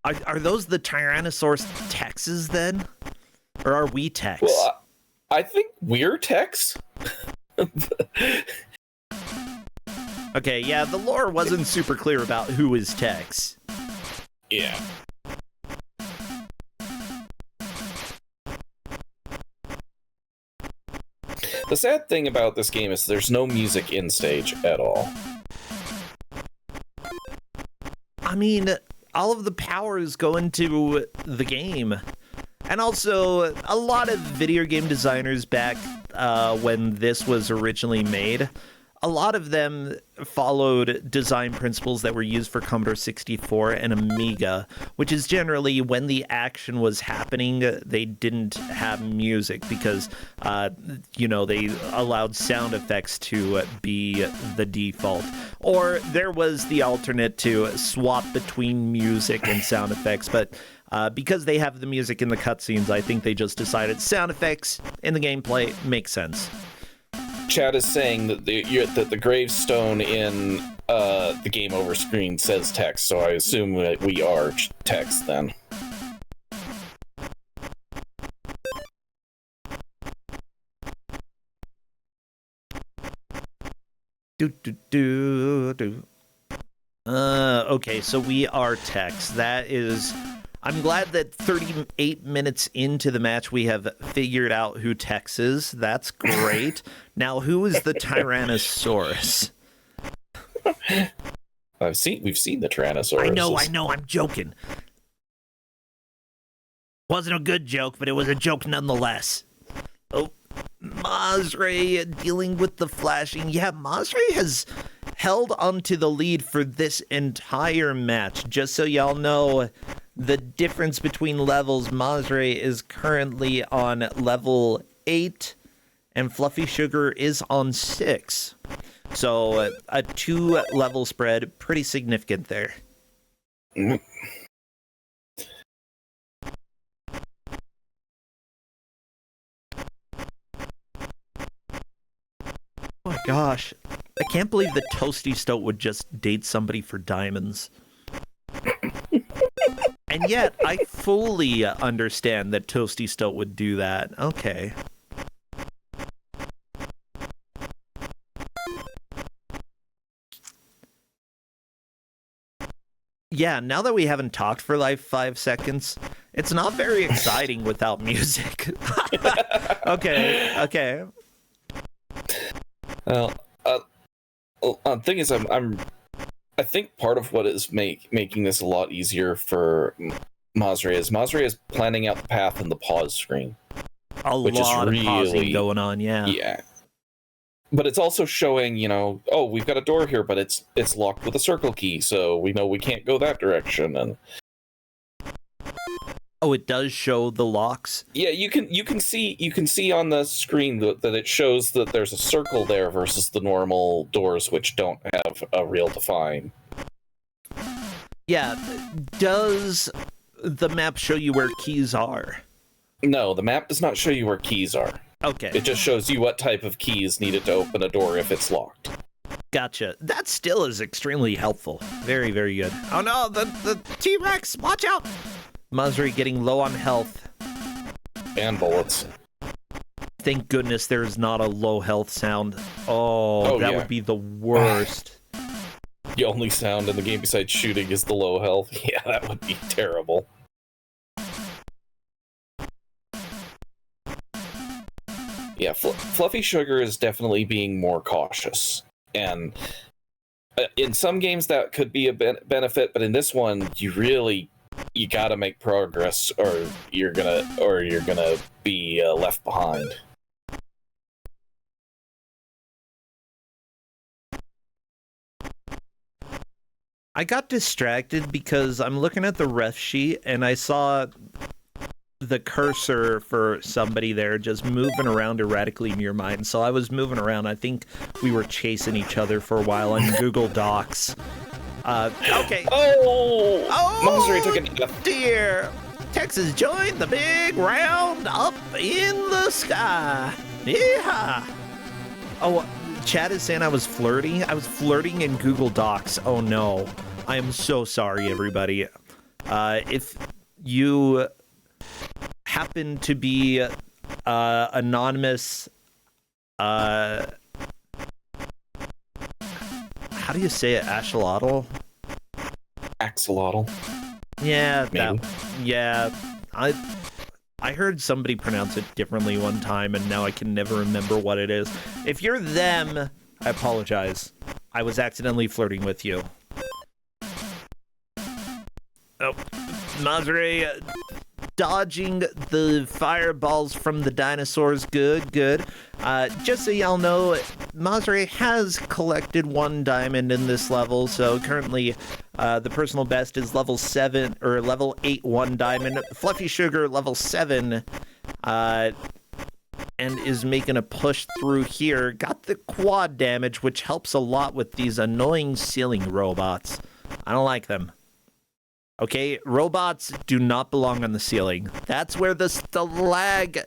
Are those the Tyrannosaurus Texes then? Or are we Tex?
Well, I think we're Tex.
Okay, yeah, the lore wasn't super clear about who is Tex.
Yeah. The sad thing about this game is there's no music in stage at all.
I mean, all of the powers go into the game. And also, a lot of video game designers back when this was originally made, a lot of them followed design principles that were used for Commodore 64 and Amiga, which is generally when the action was happening, they didn't have music because, they allowed sound effects to be the default. Or there was the alternate to swap between music and sound effects, but because they have the music in the cutscenes, I think they just decided sound effects in the gameplay make sense.
Chad is saying that the gravestone in the game over screen says Tex, so I assume that we are Tex then.
Okay, so we are Tex. That is... I'm glad that 38 minutes into the match we have figured out who Tex is. That's great. Now, who is the Tyrannosaurus?
We've seen the Tyrannosaurus.
I know, I'm joking. Wasn't a good joke, but it was a joke nonetheless. Oh, Masre dealing with the flashing. Yeah, Masre has held onto the lead for this entire match. Just so y'all know the difference between levels, Masre is currently on level 8 and Fluffy Sugar is on 6. So a 2-level spread, pretty significant there. Oh my gosh. I can't believe that Toasty Stoat would just date somebody for diamonds. And yet, I fully understand that Toasty Stoat would do that. Okay. Yeah, now that we haven't talked for like 5 seconds, it's not very exciting without music. Okay.
Well, the thing is, I think part of what is making this a lot easier for Masre is planning out the path in the pause screen.
Which lot of pausing going on, yeah.
Yeah. But it's also showing, oh, we've got a door here, but it's locked with a circle key, so we know we can't go that direction. And
oh, it does show the locks.
Yeah, you can see on the screen that it shows that there's a circle there versus the normal doors, which don't have a real define.
Yeah, does the map show you where keys are?
No, the map does not show you where keys are.
Okay.
It just shows you what type of key is needed to open a door if it's locked.
Gotcha. That still is extremely helpful. Very, very good. Oh no, the T-Rex! Watch out! Masre getting low on health.
And bullets.
Thank goodness there's not a low health sound. Oh, that would be the worst.
The only sound in the game besides shooting is the low health. Yeah, that would be terrible. Yeah, Fluffy Sugar is definitely being more cautious, and in some games that could be a benefit, but in this one, you gotta make progress, or you're gonna be left behind.
I got distracted because I'm looking at the ref sheet and I saw the cursor for somebody there just moving around erratically near mine. So I was moving around. I think we were chasing each other for a while on Google Docs. Okay.
Masre took a
dear. Texas joined the big round up in the sky. Yeah. Oh, Chad is saying I was flirting. I was flirting in Google Docs. Oh no. I am so sorry, everybody. If you happen to be anonymous, how do you say it? Axolotl?
Axolotl.
Yeah,
maybe.
I heard somebody pronounce it differently one time, and now I can never remember what it is. If you're them, I apologize. I was accidentally flirting with you. Oh, Masre dodging the fireballs from the dinosaurs. Good. Just so y'all know, Masre has collected 1 diamond in this level, so currently the personal best is level 7 or level 8 1 diamond. Fluffy Sugar level 7 and is making a push through here. Got the quad damage, which helps a lot with these annoying ceiling robots. I don't like them. Okay, robots do not belong on the ceiling. That's where the stalactites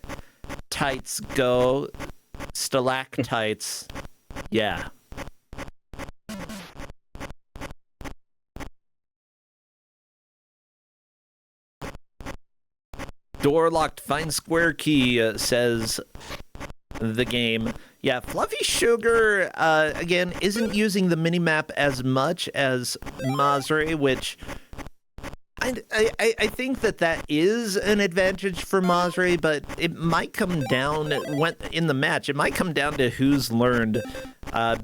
go. Stalactites. Yeah. Door locked, find square key, says the game. Yeah, Fluffy Sugar, again, isn't using the minimap as much as Masre, which I think that is an advantage for Masre, but it might come down in the match. It might come down to who's learned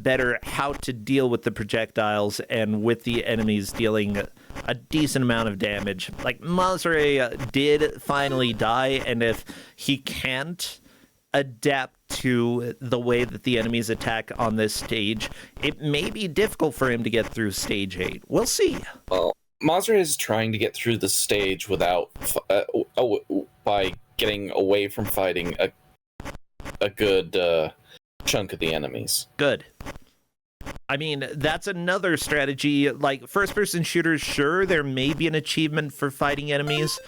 better how to deal with the projectiles and with the enemies dealing a decent amount of damage. Like, Masre did finally die, and if he can't adapt to the way that the enemies attack on this stage, it may be difficult for him to get through stage 8. We'll see.
Well, Mazra is trying to get through the stage without by getting away from fighting a good chunk of the enemies.
Good. I mean, that's another strategy. Like, first-person shooters, sure, there may be an achievement for fighting enemies,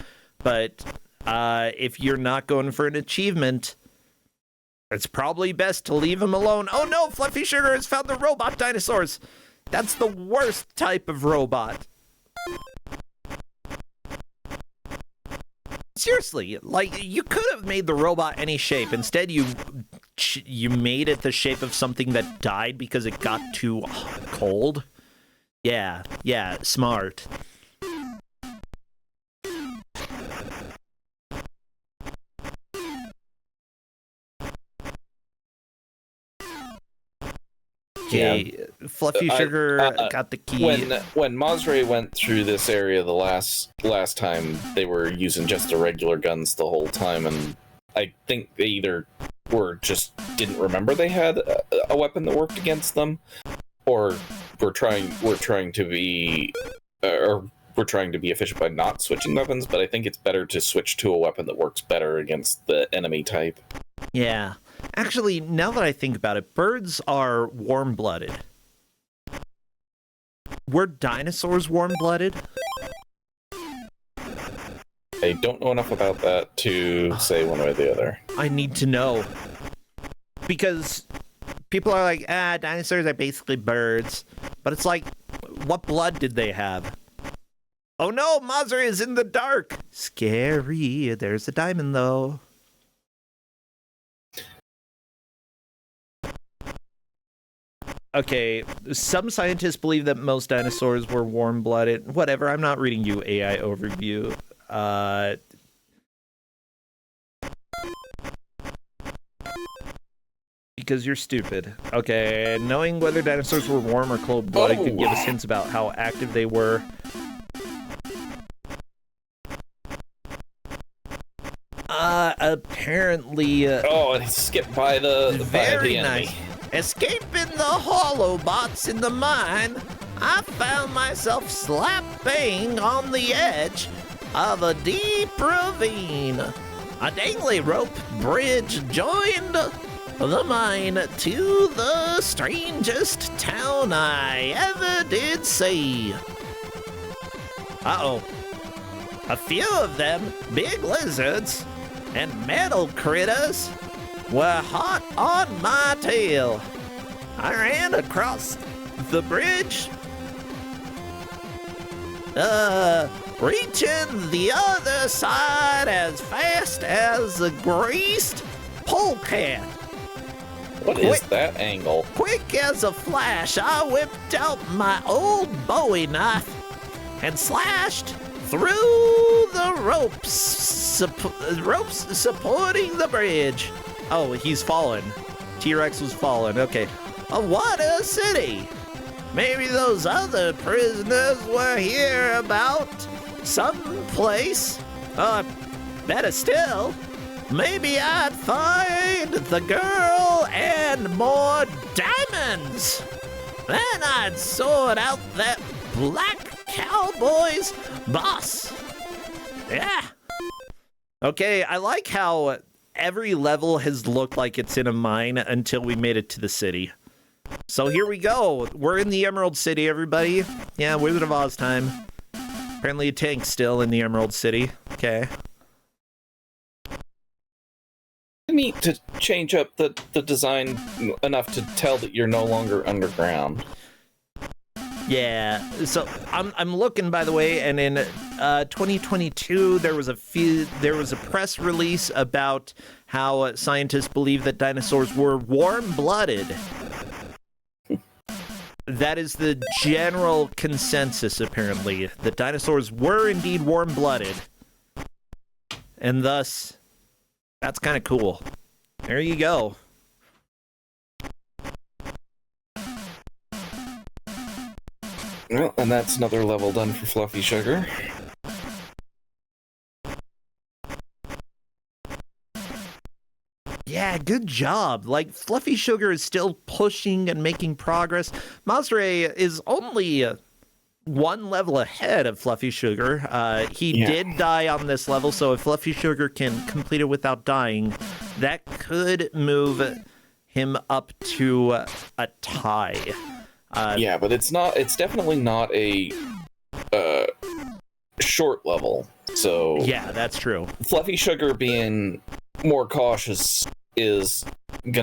but if you're not going for an achievement, it's probably best to leave them alone. Oh no, Fluffy Sugar has found the robot dinosaurs. That's the worst type of robot. Seriously, like, you could have made the robot any shape. Instead, you made it the shape of something that died because it got too cold. Yeah, smart. Okay, Fluffy Sugar got the key.
When Mazre went through this area the last time, they were using just the regular guns the whole time, and I think they either just didn't remember they had a weapon that worked against them, or we're trying to be efficient by not switching weapons. But I think it's better to switch to a weapon that works better against the enemy type.
Yeah. Actually, now that I think about it, birds are warm-blooded. Were dinosaurs warm-blooded?
I don't know enough about that to say one way or the other.
I need to know. Because people are like, dinosaurs are basically birds. But it's like, what blood did they have? Oh no, Mazra is in the dark! Scary. There's a diamond, though. Okay, some scientists believe that most dinosaurs were warm-blooded. Whatever, I'm not reading you AI overview. Because you're stupid. Okay, knowing whether dinosaurs were warm or cold-blooded could give us hints about how active they were. Apparently...
it skipped by the
very
enemy.
Nice. Escaping the holobots in the mine, I found myself slap bang on the edge of a deep ravine. A dangly rope bridge joined the mine to the strangest town I ever did see. Uh-oh. A few of them, big lizards and metal critters, were hot on my tail. I ran across the bridge, reaching the other side as fast as a greased polecat.
What is that angle?
Quick as a flash, I whipped out my old Bowie knife and slashed through the ropes supporting the bridge. Oh, he's fallen. T-Rex was fallen. Okay. What a city! Maybe those other prisoners were here about someplace. Better still, maybe I'd find the girl and more diamonds. Then I'd sort out that black cowboy's boss. Yeah. Okay, I like how every level has looked like it's in a mine until we made it to the city. So here we go. We're in the Emerald City, everybody. Yeah, Wizard of Oz time. Apparently a tank's still in the Emerald City. Okay.
Neat to change up the design enough to tell that you're no longer underground.
Yeah, so I'm looking, by the way, and in 2022 there was a press release about how scientists believe that dinosaurs were warm-blooded. That is the general consensus, apparently, that dinosaurs were indeed warm-blooded, and thus that's kind of cool. There you go.
Well, and that's another level done for Fluffy Sugar.
Yeah, good job. Like, Fluffy Sugar is still pushing and making progress. Mazre is only one level ahead of Fluffy Sugar. He did die on this level, so if Fluffy Sugar can complete it without dying, that could move him up to a tie.
Yeah, but it's definitely not a short level. So
yeah, that's true.
Fluffy Sugar being more cautious is he's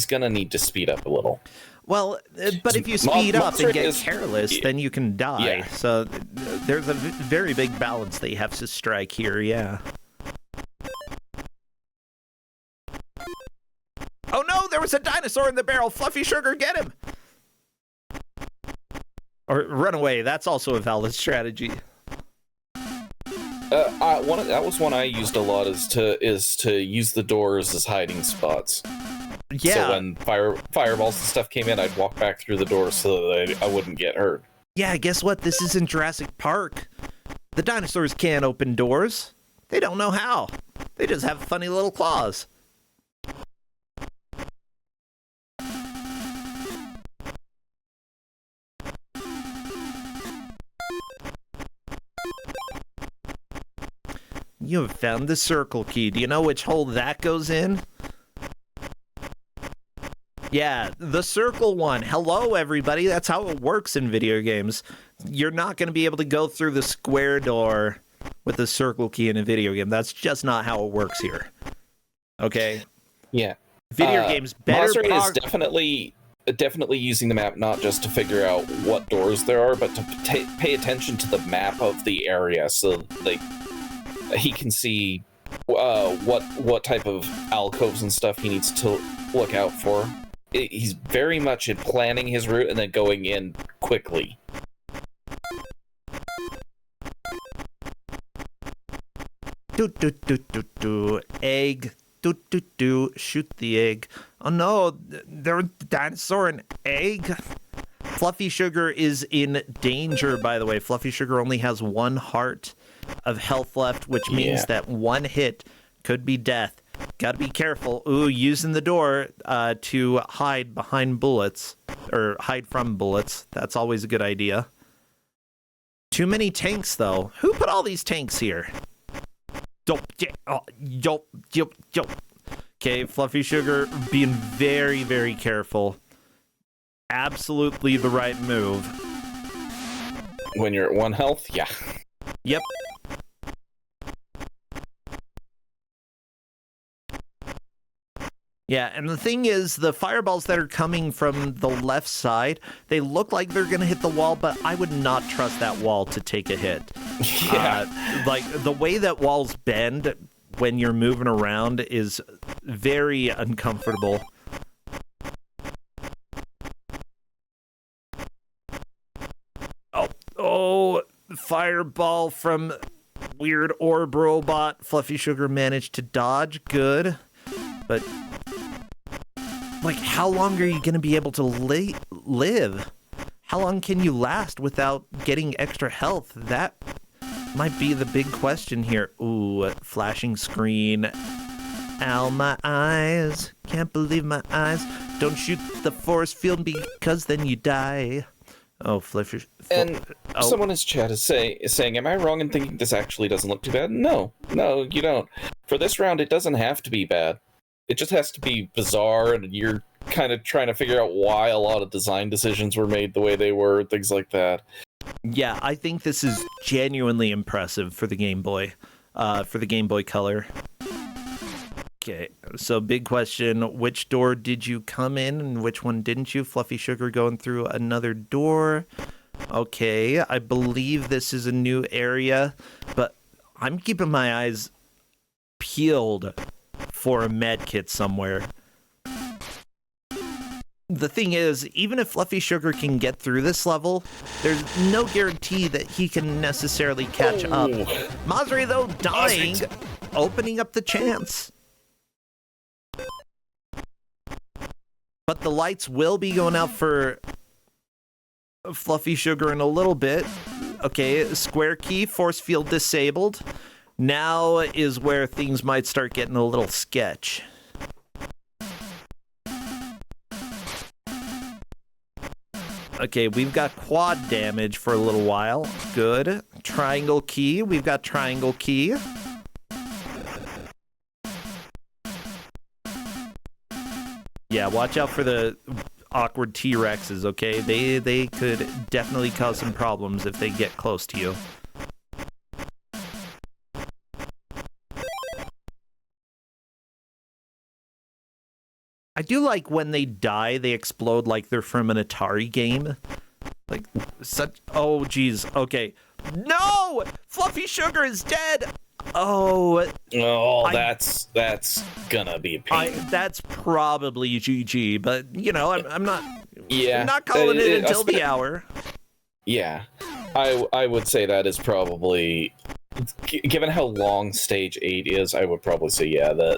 gonna need to speed up a little.
Well, but if you speed up and get careless, then you can die.
Yeah.
So there's a very big balance that you have to strike here, yeah. Oh no, there was a dinosaur in the barrel! Fluffy Sugar, get him! Or run away, that's also a valid strategy.
That was one I used a lot, is to use the doors as hiding spots.
Yeah.
So when fireballs and stuff came in, I'd walk back through the doors so that I wouldn't get hurt.
Yeah, guess what? This isn't Jurassic Park. The dinosaurs can't open doors. They don't know how. They just have funny little claws. You have found the circle key. Do you know which hole that goes in? Yeah, the circle one. Hello, everybody. That's how it works in video games. You're not going to be able to go through the square door with the circle key in a video game. That's just not how it works here. Okay?
Yeah.
Video games better...
Mazre is definitely using the map not just to figure out what doors there are, but to pay attention to the map of the area, so he can see what type of alcoves and stuff he needs to look out for. He's very much in planning his route and then going in quickly.
Egg. Shoot the egg. Oh no, there's a dinosaur and egg. Fluffy Sugar is in danger, by the way. Fluffy Sugar only has 1 heart of health left, which means that 1 hit could be death. Gotta be careful. Ooh, using the door to hide behind bullets, or hide from bullets. That's always a good idea. Too many tanks, though. Who put all these tanks here? Okay, Fluffy Sugar being very, very careful. Absolutely the right move.
When you're at 1 health, yeah.
Yep. Yeah, and the thing is, the fireballs that are coming from the left side, they look like they're going to hit the wall, but I would not trust that wall to take a hit.
Yeah.
Like, the way that walls bend when you're moving around is very uncomfortable. Oh, fireball from weird orb robot. Fluffy Sugar managed to dodge. Good. But, like, how long are you going to be able to live? How long can you last without getting extra health? That might be the big question here. Ooh, flashing screen. Ow, my eyes. Can't believe my eyes. Don't shoot the force field because then you die. Oh, Fluffy.
And someone in chat is saying, am I wrong in thinking this actually doesn't look too bad? No, you don't. For this round, it doesn't have to be bad. It just has to be bizarre, and you're kind of trying to figure out why a lot of design decisions were made the way they were, things like that.
Yeah, I think this is genuinely impressive for the Game Boy, Color. Okay, so big question, which door did you come in and which one didn't you? Fluffy Sugar going through another door. Okay, I believe this is a new area, but I'm keeping my eyes peeled for a med kit somewhere. The thing is, even if Fluffy Sugar can get through this level, there's no guarantee that he can necessarily catch up. Mazre, though, dying, opening up the chance. But the lights will be going out for Fluffy Sugar in a little bit. Okay, square key, force field disabled. Now is where things might start getting a little sketch. Okay, we've got quad damage for a little while. Good. Triangle key. We've got triangle key. Yeah, watch out for the awkward T-Rexes, okay? They could definitely cause some problems if they get close to you. I do like when they die, they explode like they're from an Atari game. Like, such... Oh, geez. Okay. No! Fluffy Sugar is dead! Oh.
That's gonna be a pain.
That's probably GG, but, you know, I'm not...
Yeah.
I'm not calling it until the hour.
Yeah. I would say that is probably... Given how long Stage 8 is, I would probably say, yeah,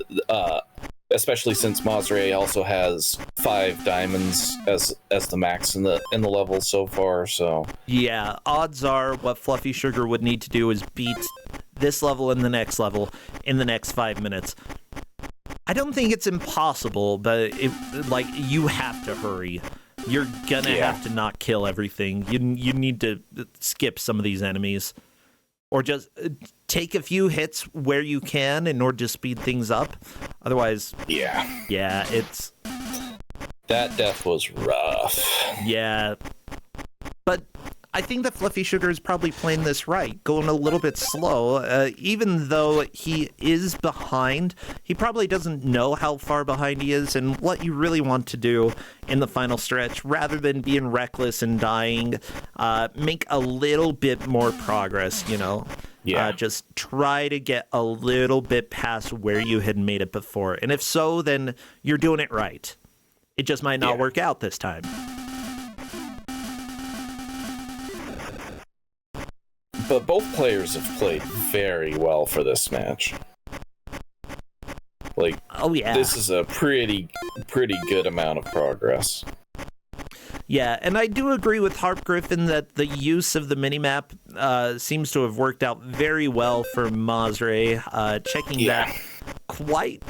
especially since Mazre also has 5 diamonds as the max in the level so far, so...
Yeah, odds are what Fluffy Sugar would need to do is beat this level and the next level in the next 5 minutes. I don't think it's impossible, but you have to hurry. You're gonna have to not kill everything. You need to skip some of these enemies. Or just take a few hits where you can in order to speed things up. Otherwise, yeah, it's...
That death was rough.
Yeah. But I think that Fluffy Sugar is probably playing this right, going a little bit slow. Even though he is behind, he probably doesn't know how far behind he is and what you really want to do in the final stretch. Rather than being reckless and dying, make a little bit more progress, you know?
Yeah.
Just try to get a little bit past where you had made it before. And if so, then you're doing it right. It just might not work out this time.
But both players have played very well for this match. Like,
oh yeah,
this is a pretty good amount of progress.
Yeah, and I do agree with Harp Griffin that the use of the minimap seems to have worked out very well for Mazre. Checking that quite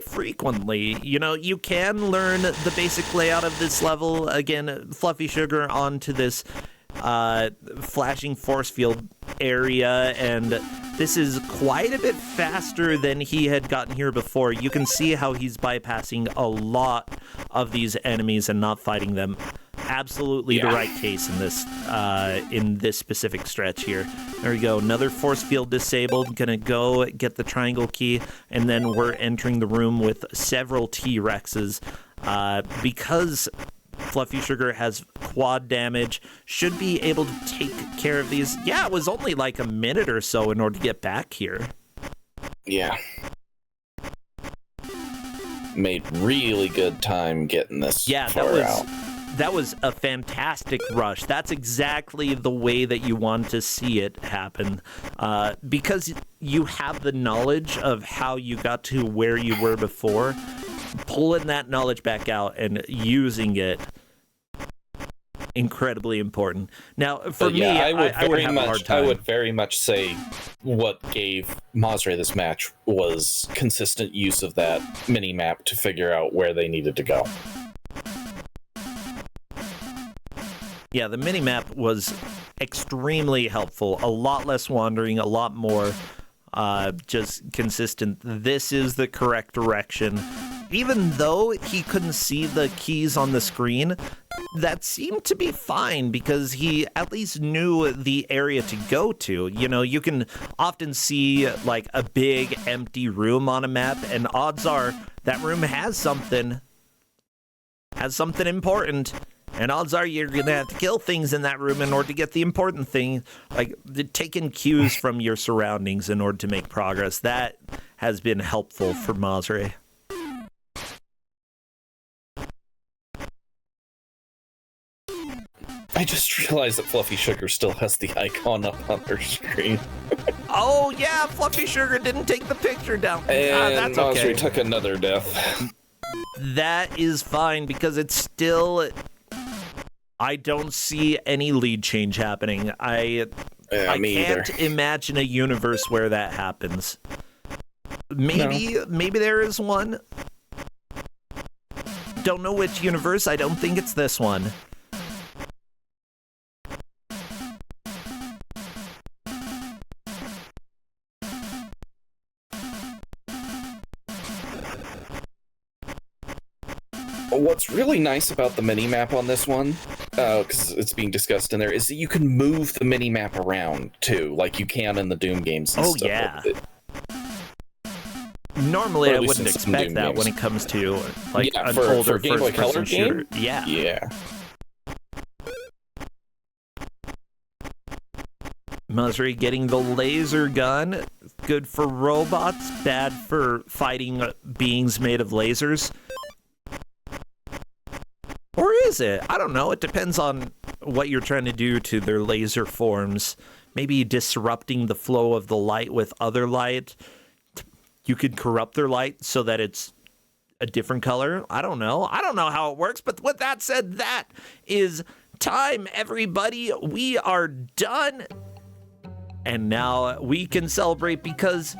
frequently. You know, you can learn the basic layout of this level. Again, Fluffy Sugar onto this flashing force field area, and this is quite a bit faster than he had gotten here before. You can see how he's bypassing a lot of these enemies and not fighting them. Absolutely the right case in this specific stretch here. There we go. Another force field disabled. Gonna go get the triangle key, and then we're entering the room with several T-Rexes. Because Fluffy Sugar has quad damage, should be able to take care of these. Yeah, it was only like a minute or so in order to get back here.
Yeah. Made really good time getting this far out.
That was a fantastic rush. That's exactly the way that you want to see it happen. Because you have the knowledge of how you got to where you were before, pulling that knowledge back out and using it, incredibly important. Now, for me, I would have a hard time.
I would very much say what gave Mazre this match was consistent use of that mini-map to figure out where they needed to go.
Yeah, the mini-map was extremely helpful. A lot less wandering, a lot more just consistent. This is the correct direction. Even though he couldn't see the keys on the screen, that seemed to be fine because he at least knew the area to go to. You know, you can often see like a big empty room on a map, and odds are that room has something important. And odds are you're going to have to kill things in that room in order to get the important thing, like taking cues from your surroundings in order to make progress. That has been helpful for Mazre.
I just realized that Fluffy Sugar still has the icon up on their screen.
Oh, yeah, Fluffy Sugar didn't take the picture down.
And
that's okay.
Mazre took another death.
That is fine because it's still... I don't see any lead change happening. I can't imagine a universe where that happens. Maybe there is one. don't know which universe. I don't think it's this one.
What's really nice about the mini-map on this one, because it's being discussed in there, is that you can move the mini-map around, too, like you can in the Doom games and
Oh,
stuff.
yeah. Normally, I wouldn't
in some
expect
Doom
that
games.
when it comes to, like,
Yeah,
an
for
older
Game Boy Color
first-person shooter.
game?
Yeah.
Yeah.
Musri getting the laser gun. Good for robots, bad for fighting beings made of lasers. Or is it? I don't know. It depends on what you're trying to do to their laser forms. Maybe disrupting the flow of the light with other light. You could corrupt their light so that it's a different color. I don't know. I don't know how it works. But with that said, that is time, everybody. We are done. And now we can celebrate because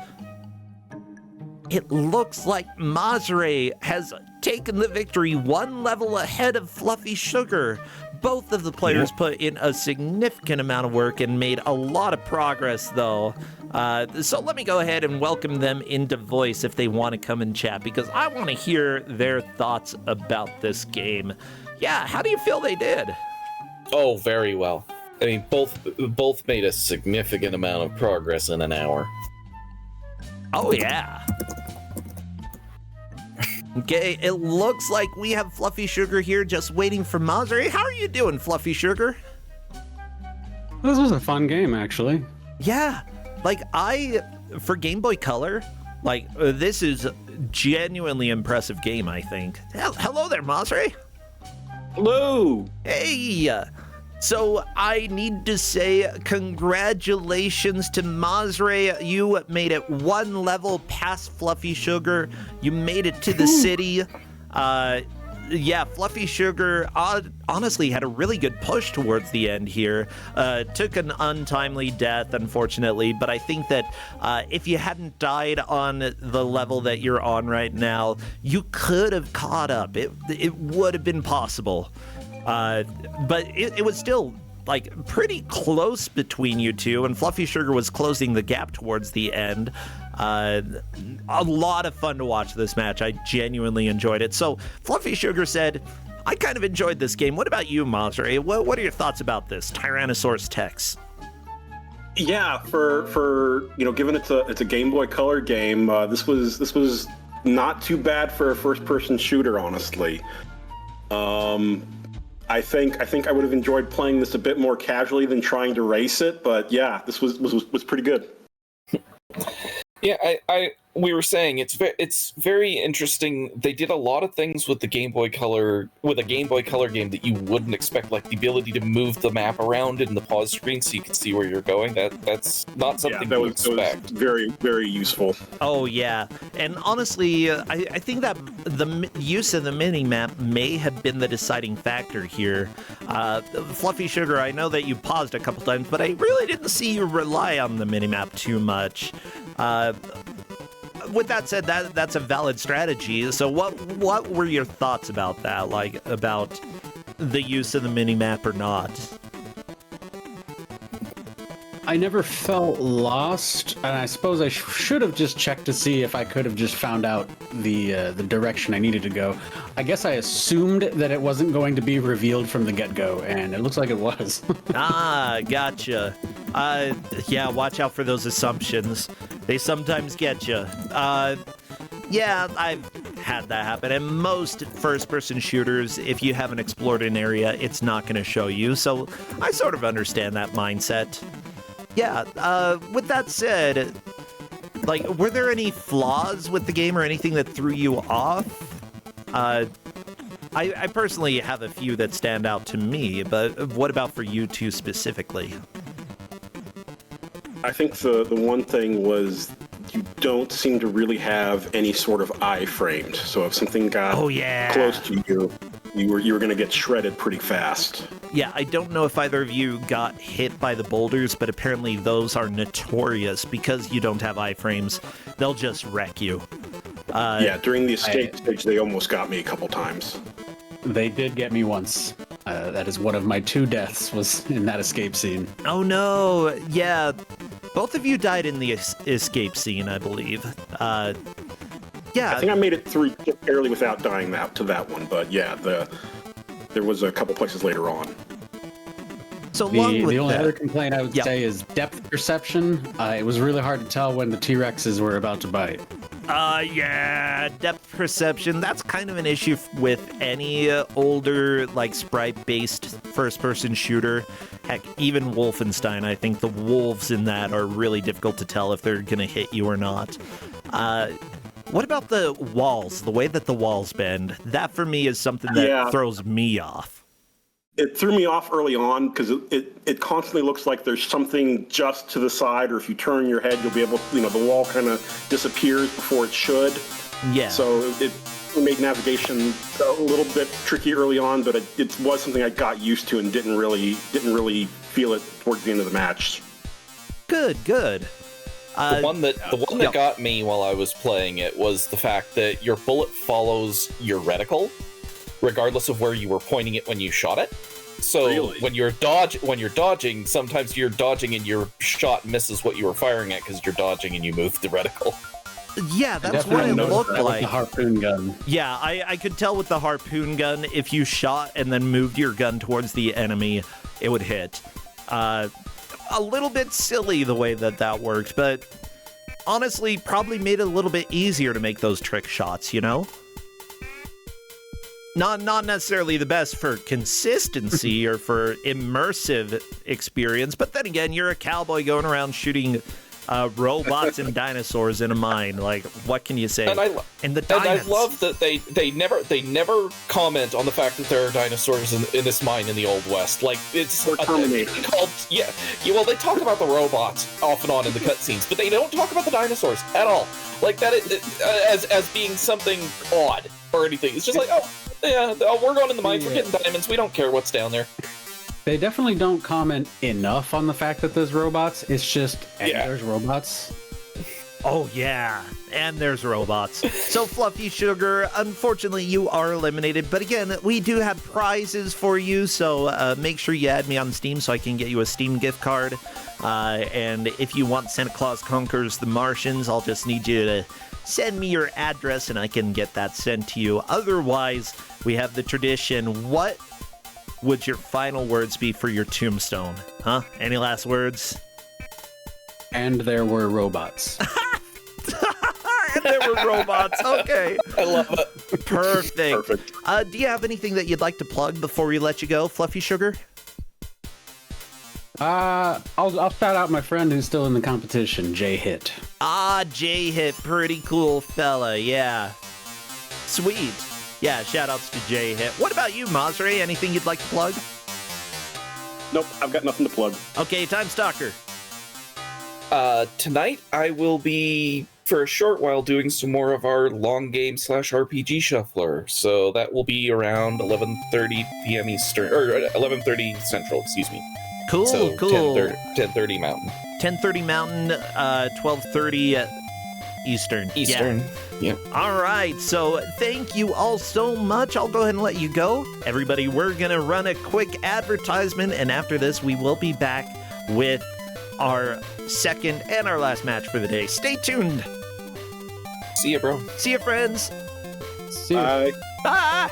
it looks like Mazre has taken the victory one level ahead of Fluffy Sugar. Both of the players put in a significant amount of work and made a lot of progress, though. So let me go ahead and welcome them into voice if they want to come and chat, because I want to hear their thoughts about this game. Yeah, how do you feel they did?
Oh, very well. I mean, both made a significant amount of progress in an hour.
Oh, yeah. Okay, it looks like we have Fluffy Sugar here just waiting for Mazre. How are you doing, Fluffy Sugar?
This was a fun game, actually.
Yeah, like for Game Boy Color, like this is a genuinely impressive game, I think. Hello there, Mazre.
Hello!
Hey! So I need to say congratulations to Mazre. You made it one level past Fluffy Sugar. You made it to the city. Yeah, Fluffy Sugar honestly had a really good push towards the end here. Took an untimely death, unfortunately, but I think that if you hadn't died on the level that you're on right now, you could have caught up. It would have been possible. But it was still like pretty close between you two, and Fluffy Sugar was closing the gap towards the end. A lot of fun to watch this match. I genuinely enjoyed it. So Fluffy Sugar said, I kind of enjoyed this game. What about you, Mazre? What are your thoughts about this Tyrannosaurus Tex?
Yeah, for given it's a Game Boy Color game, this was not too bad for a first-person shooter, honestly. I think I would have enjoyed playing this a bit more casually than trying to race it, but yeah, this was pretty good.
Yeah, we were saying it's very interesting. They did a lot of things with the Game Boy Color, with a Game Boy Color game that you wouldn't expect, like the ability to move the map around in the pause screen so you can see where you're going. That's not something
that
you
was
expect.
very, very useful.
Oh, yeah. And honestly, I think that the use of the mini-map may have been the deciding factor here. Fluffy Sugar, I know that you paused a couple times, but I really didn't see you rely on the mini-map too much. With that said, that's a valid strategy. So what were your thoughts about that? Like, about the use of the mini-map or not?
I never felt lost, and I suppose I should have just checked to see if I could have just found out the direction I needed to go. I guess I assumed that it wasn't going to be revealed from the get-go, and it looks like it was.
Ah, gotcha. Yeah, watch out for those assumptions. They sometimes get you. Yeah, I've had that happen. And most first-person shooters, if you haven't explored an area, it's not going to show you. So I sort of understand that mindset. Yeah, with that said, like, were there any flaws with the game or anything that threw you off? I personally have a few that stand out to me, but what about for you two specifically?
I think the one thing was you don't seem to really have any sort of iframes. So if something got close to you, you were going to get shredded pretty fast.
Yeah, I don't know if either of you got hit by the boulders, but apparently those are notorious because you don't have iframes. They'll just wreck you.
Yeah, during the escape stage, they almost got me a couple times.
They did get me once. That is one of my 2 deaths was in that escape scene.
Oh no, yeah. Both of you died in the escape scene, I believe. Yeah.
I think I made it through just barely without dying to that one, but yeah, there was a couple places later on.
So along with
the only
that,
other complaint I would say is depth perception. It was really hard to tell when the T-Rexes were about to bite.
yeah, depth perception, that's kind of an issue with any older, like, sprite-based first-person shooter. Heck, even Wolfenstein, I think the wolves in that are really difficult to tell if they're gonna hit you or not. What about the walls, the way that the walls bend? That, for me, is something that throws me off.
It threw me off early on because it constantly looks like there's something just to the side, or if you turn your head, you'll be able to, the wall kind of disappears before it should.
Yeah.
So it made navigation a little bit tricky early on, but it was something I got used to and didn't really feel it towards the end of the match.
Good.
The one that got me while I was playing it was the fact that your bullet follows your reticle, regardless of where you were pointing it when you shot it. So when you're dodging, sometimes you're dodging and your shot misses what you were firing at because you're dodging and you move the reticle.
Yeah, that's what it looked like.
The harpoon gun.
Yeah, I could tell with the harpoon gun, if you shot and then moved your gun towards the enemy, it would hit. A little bit silly the way that worked, but honestly, probably made it a little bit easier to make those trick shots, Not necessarily the best for consistency or for immersive experience, but then again, you're a cowboy going around shooting robots and dinosaurs in a mine. Like, what can you say?
And I love that they never comment on the fact that there are dinosaurs in this mine in the Old West. Like, it's called well, they talk about the robots off and on in the cutscenes, but they don't talk about the dinosaurs at all. Like that as being something odd or anything. It's just like, we're going in the mines, we're getting diamonds, we don't care what's down there.
They definitely don't comment enough on the fact that there's robots. It's just, there's robots.
Oh, yeah. And there's robots. So, Fluffy Sugar, unfortunately, you are eliminated. But again, we do have prizes for you. So make sure you add me on Steam so I can get you a Steam gift card. And if you want Santa Claus Conquers the Martians, I'll just need you to send me your address and I can get that sent to you. Otherwise, we have the tradition. What would your final words be for your tombstone? Huh? Any last words?
And there were robots.
And there were robots. Okay.
I love it.
Perfect. Do you have anything that you'd like to plug before we let you go, Fluffy Sugar?
I'll shout out my friend who's still in the competition, J-Hit.
J-Hit. Pretty cool fella. Yeah. Sweet. Yeah, shout-outs to J-Hit. What about you, Masre? Anything you'd like to plug?
Nope, I've got nothing to plug.
Okay, Tymestalker.
Tonight I will be, for a short while, doing some more of our long game / RPG shuffler. So that will be around 11:30 p.m. Eastern, or 11:30 Central, excuse me.
Cool.
10:30 Mountain.
10:30 Mountain, 12:30 Eastern.
Yeah.
All right, so thank you all so much. I'll go ahead and let you go. Everybody, we're going to run a quick advertisement, and after this, we will be back with our second and our last match for the day. Stay tuned.
See ya, bro.
See ya, friends.
See ya.
Bye.
Bye.